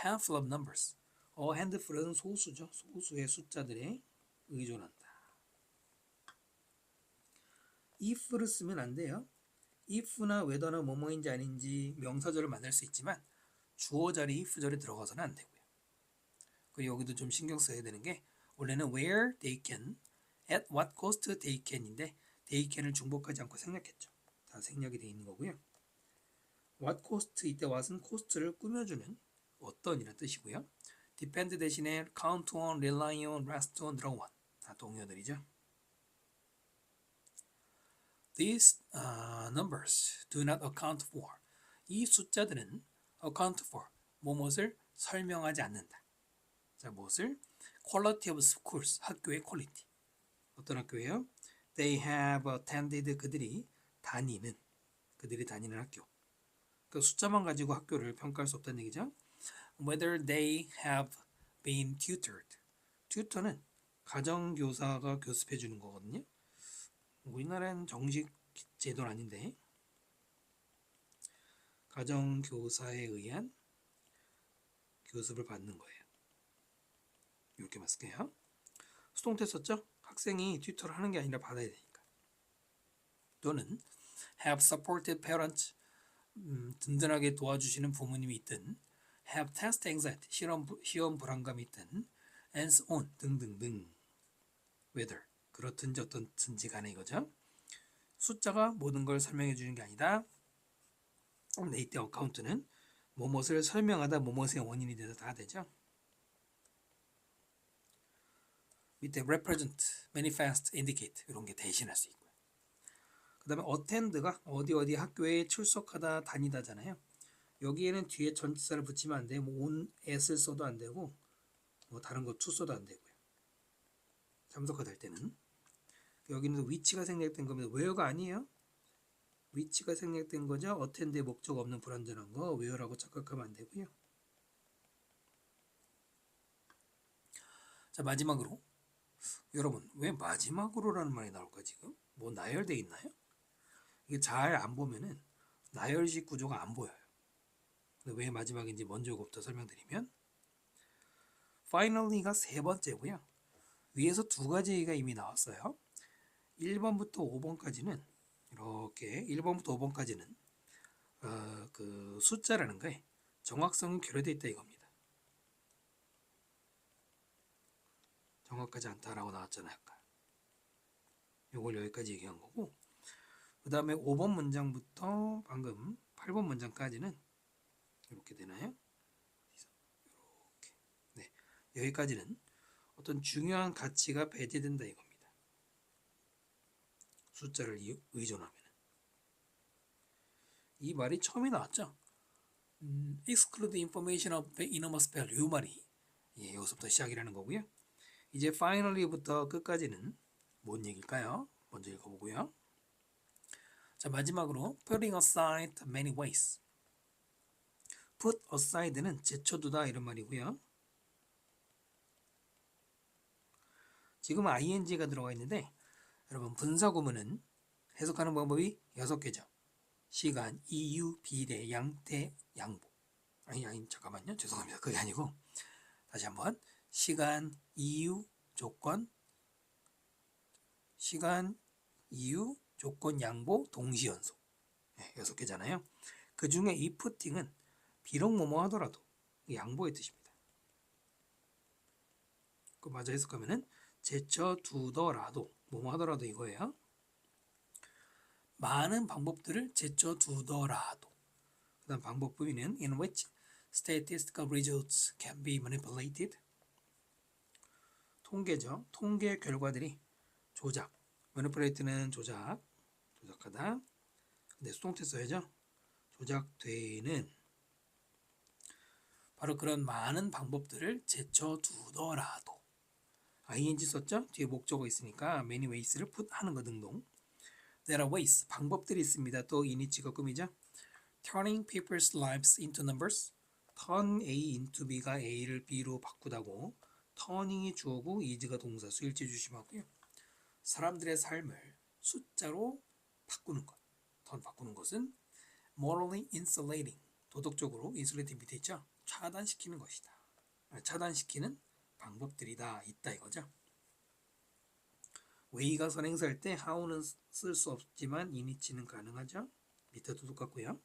handful of numbers, handful은 소수죠. 소수의 숫자들에 의존한다. if를 쓰면 안 돼요. if나 whether나 뭐뭐인지 아닌지 명사절을 만들 수 있지만 주어 자리 if절에 들어가서는 안 되고요. 그리고 여기도 좀 신경 써야 되는 게 원래는 where they can, at what cost they can인데 they can을 중복하지 않고 생략했죠. 다 생략이 되어 있는 거고요. what cost, 이때 what은 cost를 꾸며주는 어떤이란 뜻이고요. depend 대신에 count on, rely on, rest on, draw on, 다 동요들이죠. These numbers do not account for, 이 숫자들은 account for, 무엇을 설명하지 않는다. 자, 무엇을? quality of schools, 학교의 퀄리티. 어떤 학교예요? They have attended, 그들이 다니는 학교. 그 숫자만 가지고 학교를 평가할 수 없다는 얘기죠. Whether they have been tutored. 튜터는 가정교사가 교습해 주는 거거든요. 우리나라는 정식 제도는 아닌데 가정교사에 의한 교습을 받는 거예요. 이렇게 맞을게요. 수동태 썼죠? 학생이 튜터를 하는 게 아니라 받아야 되니까. 또는 have supported parents, 든든하게 도와주시는 부모님이 있든, have test anxiety, 시험 불안감이 있든, and so on, 등등등. whether, 그렇든지 어떻든지 간에 이거죠. 숫자가 모든 걸 설명해 주는 게 아니다. 근데 이때 어카운트는 뭐뭇을 설명하다 뭐뭇의 원인이 돼서 다 되죠. 밑에 represent, manifest, indicate 이런 게 대신할 수 있고요. 그 다음에 attend가 어디 학교에 출석하다 다니다잖아요. 여기에는 뒤에 전치사를 붙이면 안 돼요. 뭐 on, at을 써도 안 되고 뭐 다른 거 to 써도 안 되고요. 참석하다 할 때는 여기는 위치가 생략된 겁니다. where가 아니에요. 위치가 생략된 거죠. attend의 목적 없는 불완전한 거 where라고 착각하면 안 되고요. 자, 마지막으로 여러분 왜 마지막으로라는 말이 나올까 지금? 뭐 나열돼 있나요? 이게 잘 안 보면은 나열식 구조가 안 보여요. 근데 왜 마지막인지 먼저부터 설명드리면 finally가 세 번째고요. 위에서 두 가지가 이미 나왔어요. 1번부터 5번까지는 이렇게 1번부터 5번까지는 그 숫자라는 거에 정확성이 결여되어 있다 이겁니다. 정확하지 않다라고 나왔잖아요. 아까. 이걸 여기까지 얘기한 거고 그 다음에 5번 문장부터 방금 8번 문장까지는 이렇게 되나요? 이렇게. 네, 여기까지는 어떤 중요한 가치가 배제된다 이겁니다. 숫자를 의존하면 이 말이 처음에 나왔죠. exclude information of enormous value 이 말이 여기서부터 시작이라는 거고요. 이제 finally부터 끝까지는 뭔 얘기일까요? 먼저 읽어보고요. 자, 마지막으로 putting aside many ways. put aside는 제쳐두다 이런 말이고요. 지금 ing가 들어가 있는데 여러분 분사구문은 해석하는 방법이 6개죠. 시간, 이유, 비례, 양태, 양보. 아니 잠깐만요. 죄송합니다. 그게 아니고 다시 한번 시간, 이유, 조건, 시간, 이유, 조건, 양보, 동시연속. 네, 6개잖아요. 그 중에 이 putting은 비록 뭐뭐 하더라도 양보의 뜻입니다. 그 맞아 해석하면은 제쳐두더라도 뭐뭐 하더라도 이거예요. 많은 방법들을 제쳐두더라도 그 다음 방법 부위는 in which statistical results can be manipulated. 통계죠. 통계 결과들이 조작. manipulate는 조작하다. 근데 수동태 써야죠. 조작되는 바로 그런 많은 방법들을 제쳐두더라도 ing 썼죠? 뒤에 목적어 있으니까 many ways를 put 하는 거 등등. There are ways, 방법들이 있습니다. 또 init가 꿈이죠. Turning people's lives into numbers. turn A into B가 A를 B로 바꾸다고 turning이 주어고 is가 동사 수일치 조심하고요. 사람들의 삶을 숫자로 바꾸는 것. turn 바꾸는 것은 morally insulating. 도덕적으로 insulating 밑에 있죠. 차단시키는 것이다. 차단시키는 방법들이다. 있다 이거죠. way가 선행사일 때 how는 쓸 수 없지만 init는 가능하죠. 밑에도 똑같고요.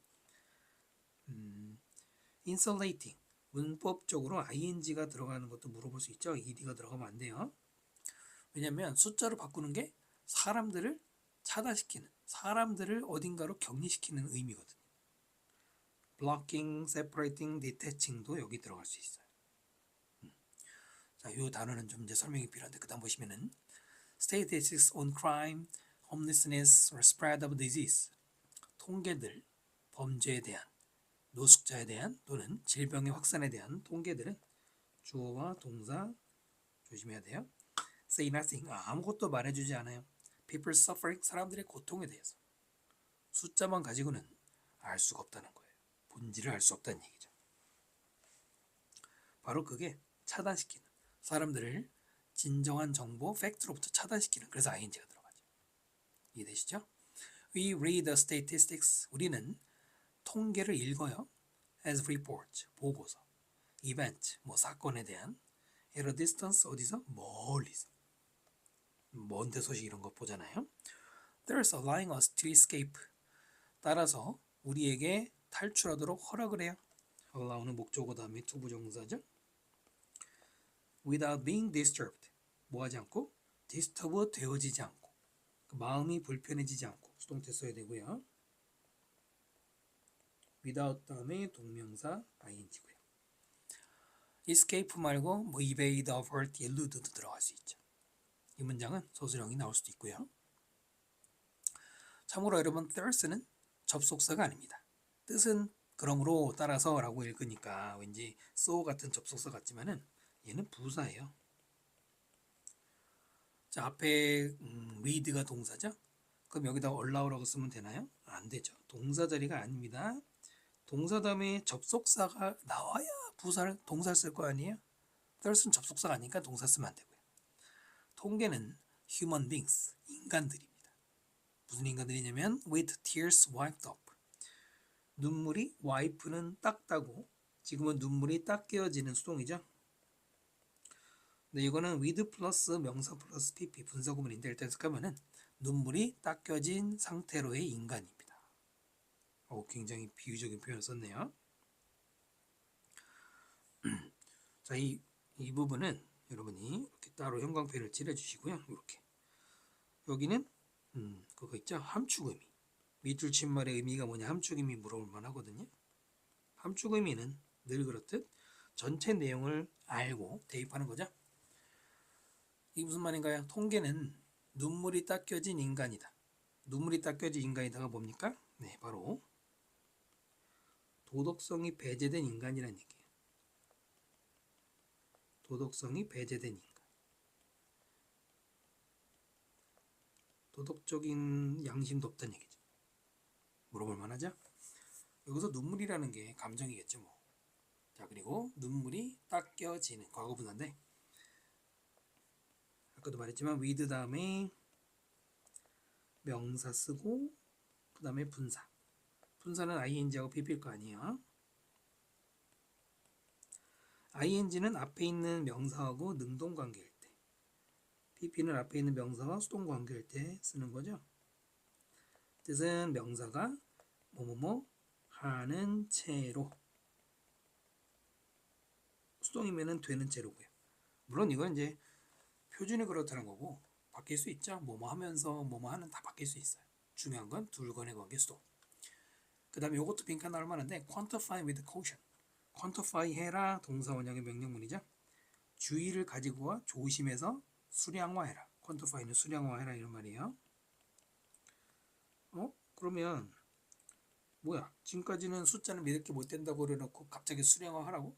insulating 문법적으로 ing가 들어가는 것도 물어볼 수 있죠. ed가 들어가면 안 돼요. 왜냐하면 숫자로 바꾸는 게 사람들을 차단시키는, 사람들을 어딘가로 격리시키는 의미거든요. blocking, separating, detaching도 여기 들어갈 수 있어요. 자, 이 단어는 좀 이제 설명이 필요한데 그 다음 보시면은 statistics on crime, homelessness, or spread of disease. 통계들, 범죄에 대한, 노숙자에 대한 또는 질병의 확산에 대한 통계들은 주어와 동사 조심해야 돼요. Say nothing, 아무것도 말해주지 않아요. People suffering, 사람들의 고통에 대해서. 숫자만 가지고는 알 수가 없다는 거예요. 본질을 알 수 없다는 얘기죠. 바로 그게 차단시키는, 사람들을 진정한 정보, 팩트로부터 차단시키는, 그래서 ing가 들어가죠. 이해되시죠? We read the statistics, 우리는 통계를 읽어요. As reports, 보고서. Event, 뭐 사건에 대한. At a distance, 어디서? 멀리서. 먼데 소식 이런 거 보잖아요. There's allowing us to escape. 따라서 우리에게 탈출하도록 허락을 해요. allow는 목적어 다음에 투부정사죠. Without being disturbed. 뭐하지 않고? disturb 되어지지 않고. 마음이 불편해지지 않고. 수동태 써야 되고요. without 다음에 동명사 ing고요. escape 말고 뭐 evade, avert, elude도 들어갈 수 있죠. 이 문장은 소수령이 나올 수도 있고요. 참고로 여러분 thirs는 접속사가 아닙니다. 뜻은 그러므로 따라서 라고 읽으니까 왠지 so 같은 접속사 같지만은 얘는 부사예요. 자, 앞에 read가 동사죠? 그럼 여기다 allow라고 쓰면 되나요? 안 되죠. 동사 자리가 아닙니다. 동사 다음에 접속사가 나와야 동사를 쓸 거 아니에요? thirs는 접속사가 아니니까 동사 쓰면 안 되고요. 통계는 human beings, 인간들입니다. 무슨 인간들이냐면 with tears wiped up. 눈물이 wipe는 닦다고, 지금은 눈물이 닦여지는 수동이죠. 근데 이거는 with 플러스 명사 플러스 pp 분사구문인데 일단 생각하면은 눈물이 닦여진 상태로의 인간입니다. 굉장히 비유적인 표현을 썼네요. 자, 이 부분은 여러분이 이렇게 따로 형광펜을 칠해주시고요. 이렇게 여기는 그거 있죠? 함축의미. 밑줄 침말의 의미가 뭐냐? 함축의미 물어볼 만하거든요. 함축의미는 늘 그렇듯 전체 내용을 알고 대입하는 거죠. 이게 무슨 말인가요? 통계는 눈물이 닦여진 인간이다. 눈물이 닦여진 인간이다가 뭡니까? 네, 바로 도덕성이 배제된 인간이라는 얘기예요. 도덕성이 배제된 인간. 도덕적인 양심도 없다는 얘기죠. 물어볼 만하죠? 여기서 눈물이라는 게 감정이겠죠, 뭐. 자, 그리고 눈물이 닦여지는 과거분사인데, 아까도 말했지만 with 다음에 명사 쓰고 그 다음에 분사. 분사는 ing하고 pp일 거 아니에요. ing는 앞에 있는 명사하고 능동관계일 때, pp는 앞에 있는 명사와 수동관계일 때 쓰는 거죠. 뜻은 명사가 뭐뭐뭐 하는 채로, 수동이면은 되는 채로고요. 물론 이건 이제 표준이 그렇다는 거고 바뀔 수 있죠. 뭐뭐 하면서 뭐뭐 하는 다 바뀔 수 있어요. 중요한 건 둘간의 관계 수동. 그 다음에 이것도 빈칸 나올 만한데 quantify with caution. quantify 해라 동사 원형의 명령문이죠. 주의를 가지고와 조심해서 수량화해라. quantify는 수량화해라 이런 말이에요. 그러면 뭐야? 지금까지는 숫자는 믿을 게 못 된다고 그래놓고 갑자기 수량화하라고?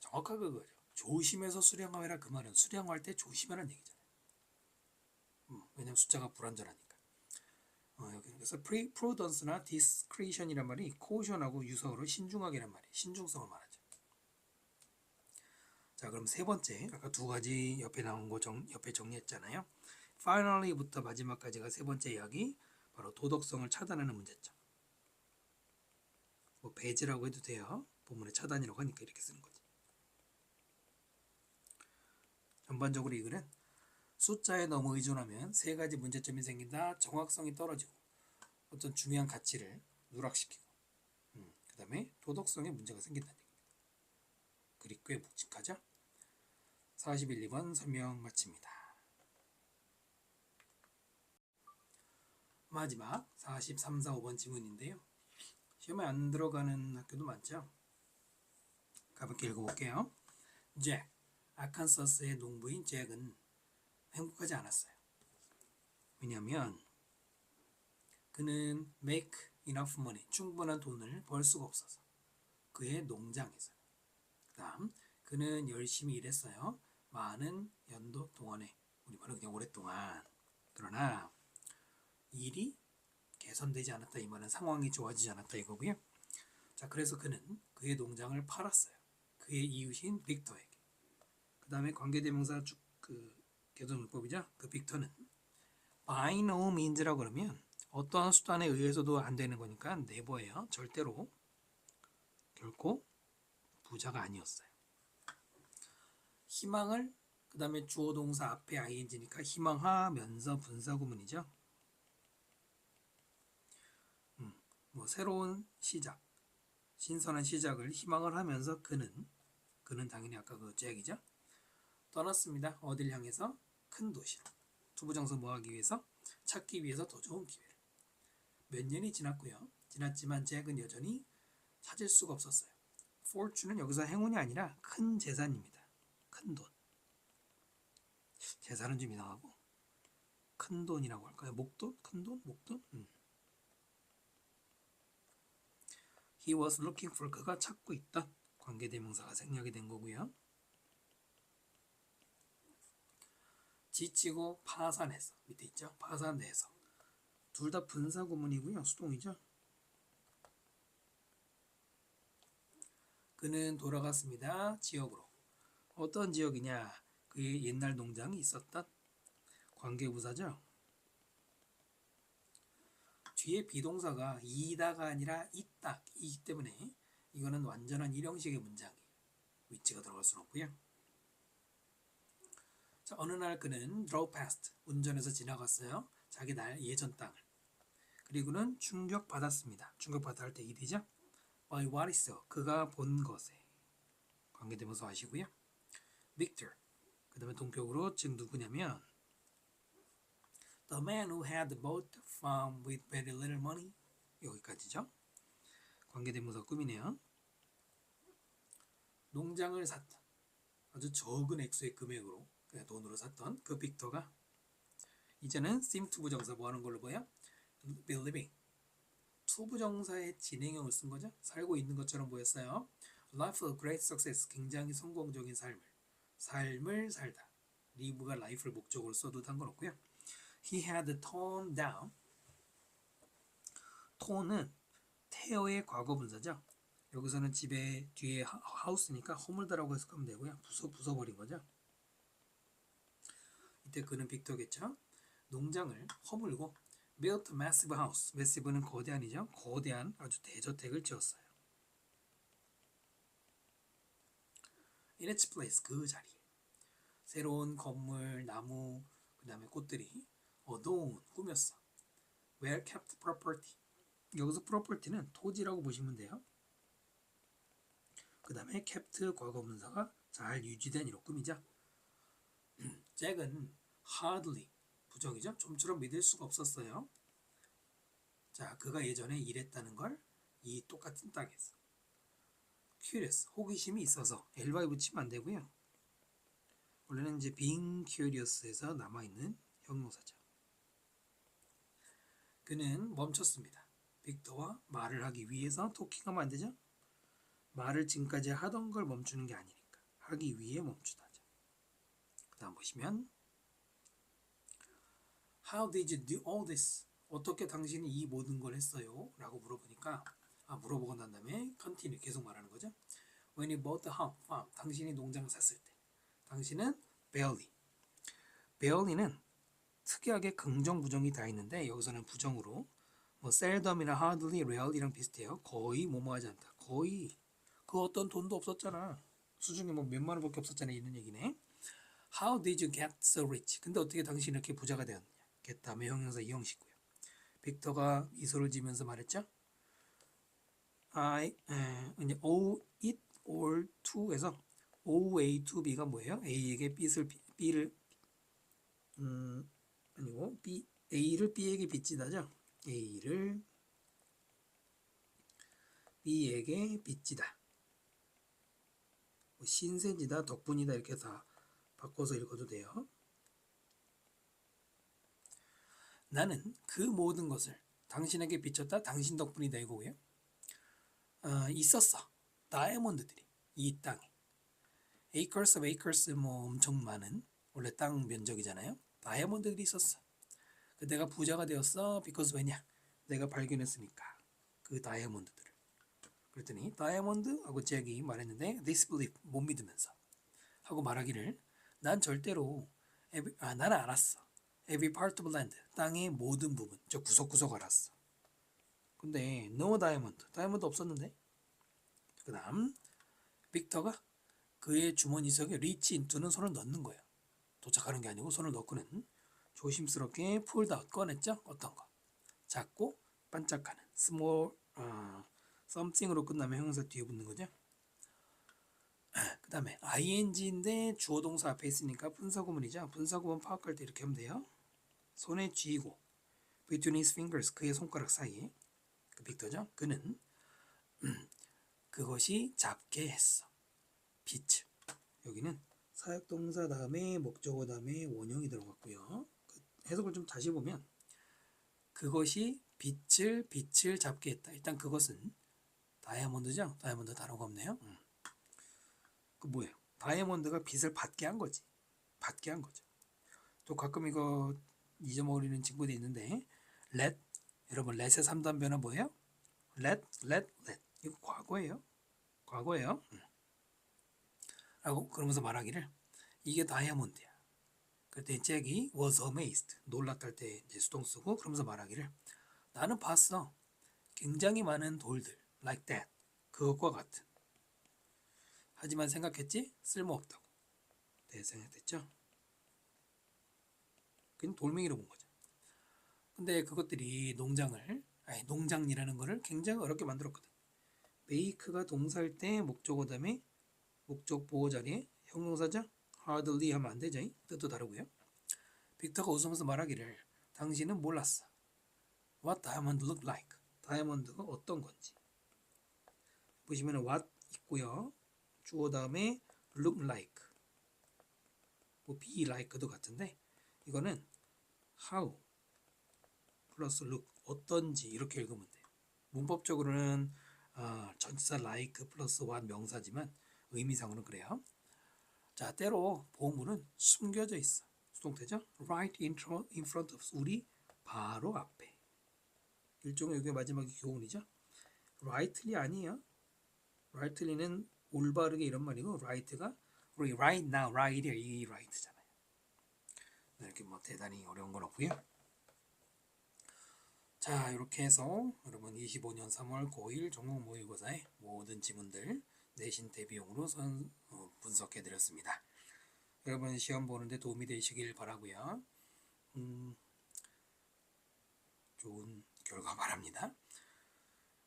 정확하게 그거죠. 조심해서 수량화해라. 그 말은 수량화할 때 조심하라는 얘기잖아요. 왜냐면 숫자가 불완전하니까. 여기 그래서 prudence나 discretion이란 말이 caution하고 유사어로 신중하게란 말이 신중성을 말하죠. 자, 그럼 세 번째, 아까 두 가지 옆에 나온 거 옆에 정리했잖아요. finally부터 마지막까지가 세 번째 이야기, 바로 도덕성을 차단하는 문제점. 뭐 배제라고 해도 돼요. 본문의 차단이라고 하니까 이렇게 쓰는 거지. 전반적으로 이 글은 숫자에 너무 의존하면 세 가지 문제점이 생긴다. 정확성이 떨어지고 어떤 중요한 가치를 누락시키고 그 다음에 도덕성에 문제가 생긴다는 얘기입니다. 글이 꽤 묵직하죠? 41, 2번 설명 마칩니다. 마지막 43, 4, 5번 지문인데요. 시험에 안 들어가는 학교도 많죠? 가볍게 읽어볼게요. 잭, 아칸서스의 농부인 잭은 행복하지 않았어요. 왜냐하면 그는 make enough money, 충분한 돈을 벌 수가 없어서. 그의 농장에서. 그 다음, 그는 열심히 일했어요. 많은 연도 동안에. 우리말로 그냥 오랫동안. 그러나 일이 개선되지 않았다. 이 말은 상황이 좋아지지 않았다 이거고요. 자, 그래서 그는 그의 농장을 팔았어요. 그의 이웃인 빅터에게. 그 다음에 관계대명사 개선문법이죠. 그 빅터는 by no means라고 그러면 어떠한 수단에 의해서도 안 되는 거니까 네버예요. 절대로 결코 부자가 아니었어요. 희망을 그 다음에 주어 동사 앞에 ing니까 희망하면서 분사구문이죠. 뭐 새로운 시작, 신선한 시작을 희망을 하면서 그는 당연히 아까 그 잭이죠. 떠났습니다. 어딜 향해서? 큰 도시로. 투부정사 뭐 하기 위해서? 찾기 위해서 더 좋은 기회를. 몇 년이 지났고요. 지났지만 잭은 여전히 찾을 수가 없었어요. fortune은 여기서 행운이 아니라 큰 재산입니다. 큰 돈. 재산은 좀 이상하고 큰 돈이라고 할까요? 목돈? 큰 돈? 목돈? He was looking for 그가 찾고 있던 관계대명사가 생략이 된 거고요. 지치고 파산해서 밑에 있죠? 파산돼서 둘 다 분사구문이고요. 수동이죠. 그는 돌아갔습니다. 지역으로. 어떤 지역이냐? 그의 옛날 농장이 있었던 관계부사죠. 뒤에 비동사가 이다가 아니라 있다 이기 때문에 이거는 완전한 일형식의 문장이에요. 위치가 들어갈 수는 없고요. 자, 어느 날 그는 drove past 운전해서 지나갔어요. 자기 예전 땅을. 그리고는 충격받았습니다. 충격받아 할 때 이되죠. By what is 그가 본 것에 관계대명사 하시고요. Victor 그 다음에 동격으로 지금 누구냐면 The man who had the boat farm with very little money 여기까지죠. 관계대명사 꾸미네요. 농장을 샀던 아주 적은 액수의 금액으로 그냥 돈으로 샀던 그 빅터가 이제는 seem to 부정사 뭐 하는 걸로 보여? be living to 부정사의 진행형을 쓴 거죠. 살고 있는 것처럼 보였어요. Life of great success 굉장히 성공적인 삶을 살다. live가 life를 목적으로 써도 상관없고요. He had toned down ton은 tear의 과거분사죠. 여기서는 집에 뒤에 하우스니까 허물다라고 해석하면 되고요. 부숴버린 거죠. 이때 그는 빅터겠죠. 농장을 허물고 built a massive house. massive는 거대한이죠. 거대한 아주 대저택을 지었어요. In its place 그 자리에 새로운 건물, 나무, 그 다음에 꽃들이 어두운 꾸몄어. Well kept property. 여기서 property는 토지라고 보시면 돼요. 그 다음에 kept 과거분사가 잘 유지된 이로 꾸미죠. 잭은 hardly 부정이죠. 좀처럼 믿을 수가 없었어요. 자, 그가 예전에 일했다는 걸 이 똑같은 땅에서. curious 호기심이 있어서 el바에 붙이면 안 되고요. 원래는 이제 being curious에서 남아있는 형용사죠. 그는 멈췄습니다. 빅터와 말을 하기 위해서 토킹하면 안 되죠? 말을 지금까지 하던 걸 멈추는 게 아니니까 하기 위해 멈추다죠. 그 다음 보시면 How did you do all this? 어떻게 당신이 이 모든 걸 했어요? 라고 물어보니까 물어보고 난 다음에 continue 계속 말하는 거죠. When you bought the farm 당신이 농장을 샀을 때 당신은 barely는 특이하게 긍정 부정이 다 있는데 여기서는 부정으로 뭐 seldom이나 hardly, rarely랑 비슷해요. 거의 뭐뭐하지 않다. 거의 그 어떤 돈도 없었잖아. 수중에 뭐 몇만 원밖에 없었잖아. 이런 얘기네. How did you get so rich? 근데 어떻게 당신이 이렇게 부자가 되었느냐? get 다음에 형용사 이 형식고요. 빅터가 미소를 지면서 말했죠. 이제 owe it all to에서 owe A to B가 뭐예요? A에게 B를 아니고 A를 B에게 빚지다죠. A를 B에게 빚지다. 신세지다, 덕분이다 이렇게 다 바꿔서 읽어도 돼요. 나는 그 모든 것을 당신에게 빚졌다. 당신 덕분이다 이거고요. 있었어. 다이아몬드들이 이 땅에 acres of acres 뭐 엄청 많은 원래 땅 면적이잖아요. 다이아몬드들이 있었어. 내가 부자가 되었어. because 왜냐? 내가 발견했으니까 그 다이아몬드들을. 그랬더니 다이아몬드 하고 잭이 말했는데 disbelief 못 믿으면서 하고 말하기를 난 절대로 나는 알았어. every part of land 땅의 모든 부분 저 구석구석 알았어. 근데 no 다이아몬드 없었는데. 그 다음 빅터가 그의 주머니 속에 reach into는 손을 넣는 거예요. 도착하는 게 아니고 손을 넣고는 조심스럽게 pulled out 꺼냈죠. 어떤 거 작고 반짝하는 small something으로 끝나면 형용사 뒤에 붙는 거죠. 그 다음에 ing인데 주어 동사 앞에 있으니까 분사구문이죠. 분사구문 파악할 때 이렇게 하면 돼요. 손에 쥐고 between his fingers 그의 손가락 사이에 그 빅터죠. 그는 그것이 잡게 했어. 빛 여기는 사역동사 다음에 목적어 다음에 원형이 들어갔고요. 그 해석을 좀 다시 보면 그것이 빛을 잡게 했다. 일단 그것은 다이아몬드죠. 다이아몬드 단어가 없네요. 그 뭐예요? 다이아몬드가 빛을 받게 한 거지. 받게 한 거죠. 또 가끔 이거 잊어먹으려는 친구도 있는데 let 여러분 let의 3단 변화 뭐예요? let 이거 과거예요. 과거예요. 라고 그러면서 말하기를 이게 다이아몬드야. 그때 잭이 was amazed 놀랐다 할 때 이제 수동 쓰고 그러면서 말하기를 나는 봤어. 굉장히 많은 돌들 like that 그것과 같은. 하지만 생각했지 쓸모없다고. 네, 생각했죠. 그냥 돌멩이로 본 거죠. 근데 그것들이 농장이라는 거를 굉장히 어렵게 만들었거든. make가 동사일 때 목적어 다음에 목적 보호 자리에 형용사죠. hardly 하면 안 되죠. 뜻도 다르고요. 빅터가 웃으면서 말하기를 당신은 몰랐어. What diamond look like? 다이아몬드가 어떤 건지. 보시면 what 있고요. 주어 다음에 look like. 뭐 be like도 같은데 이거는 how 플러스 look 어떤지 이렇게 읽으면 돼요. 문법적으로는 전치사 like 플러스 what 명사지만 의미상으로는 그래요. 자, 때로 보물은 숨겨져 있어. 수동태죠. Right in front of 우리 바로 앞에. 일종의 이게 마지막에 교훈이죠. Rightly 아니에요. Rightly는 올바르게 이런 말이고 right가 우리 right now, right here 이 right잖아요. 이렇게 뭐 대단히 어려운 건 없고요. 자, 이렇게 해서 여러분 25년 3월 고1 전국 모의고사의 모든 지문들 내신 대비용으로 분석해 드렸습니다. 여러분 시험 보는데 도움이 되시길 바라고요. 좋은 결과 바랍니다.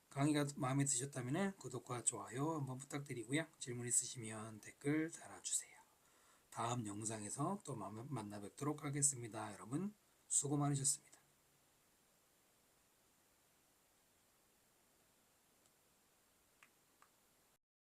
강의가 마음에 드셨다면 구독과 좋아요 한번 부탁드리고요. 질문 있으시면 댓글 달아주세요. 다음 영상에서 또 만나 뵙도록 하겠습니다. 여러분 수고 많으셨습니다.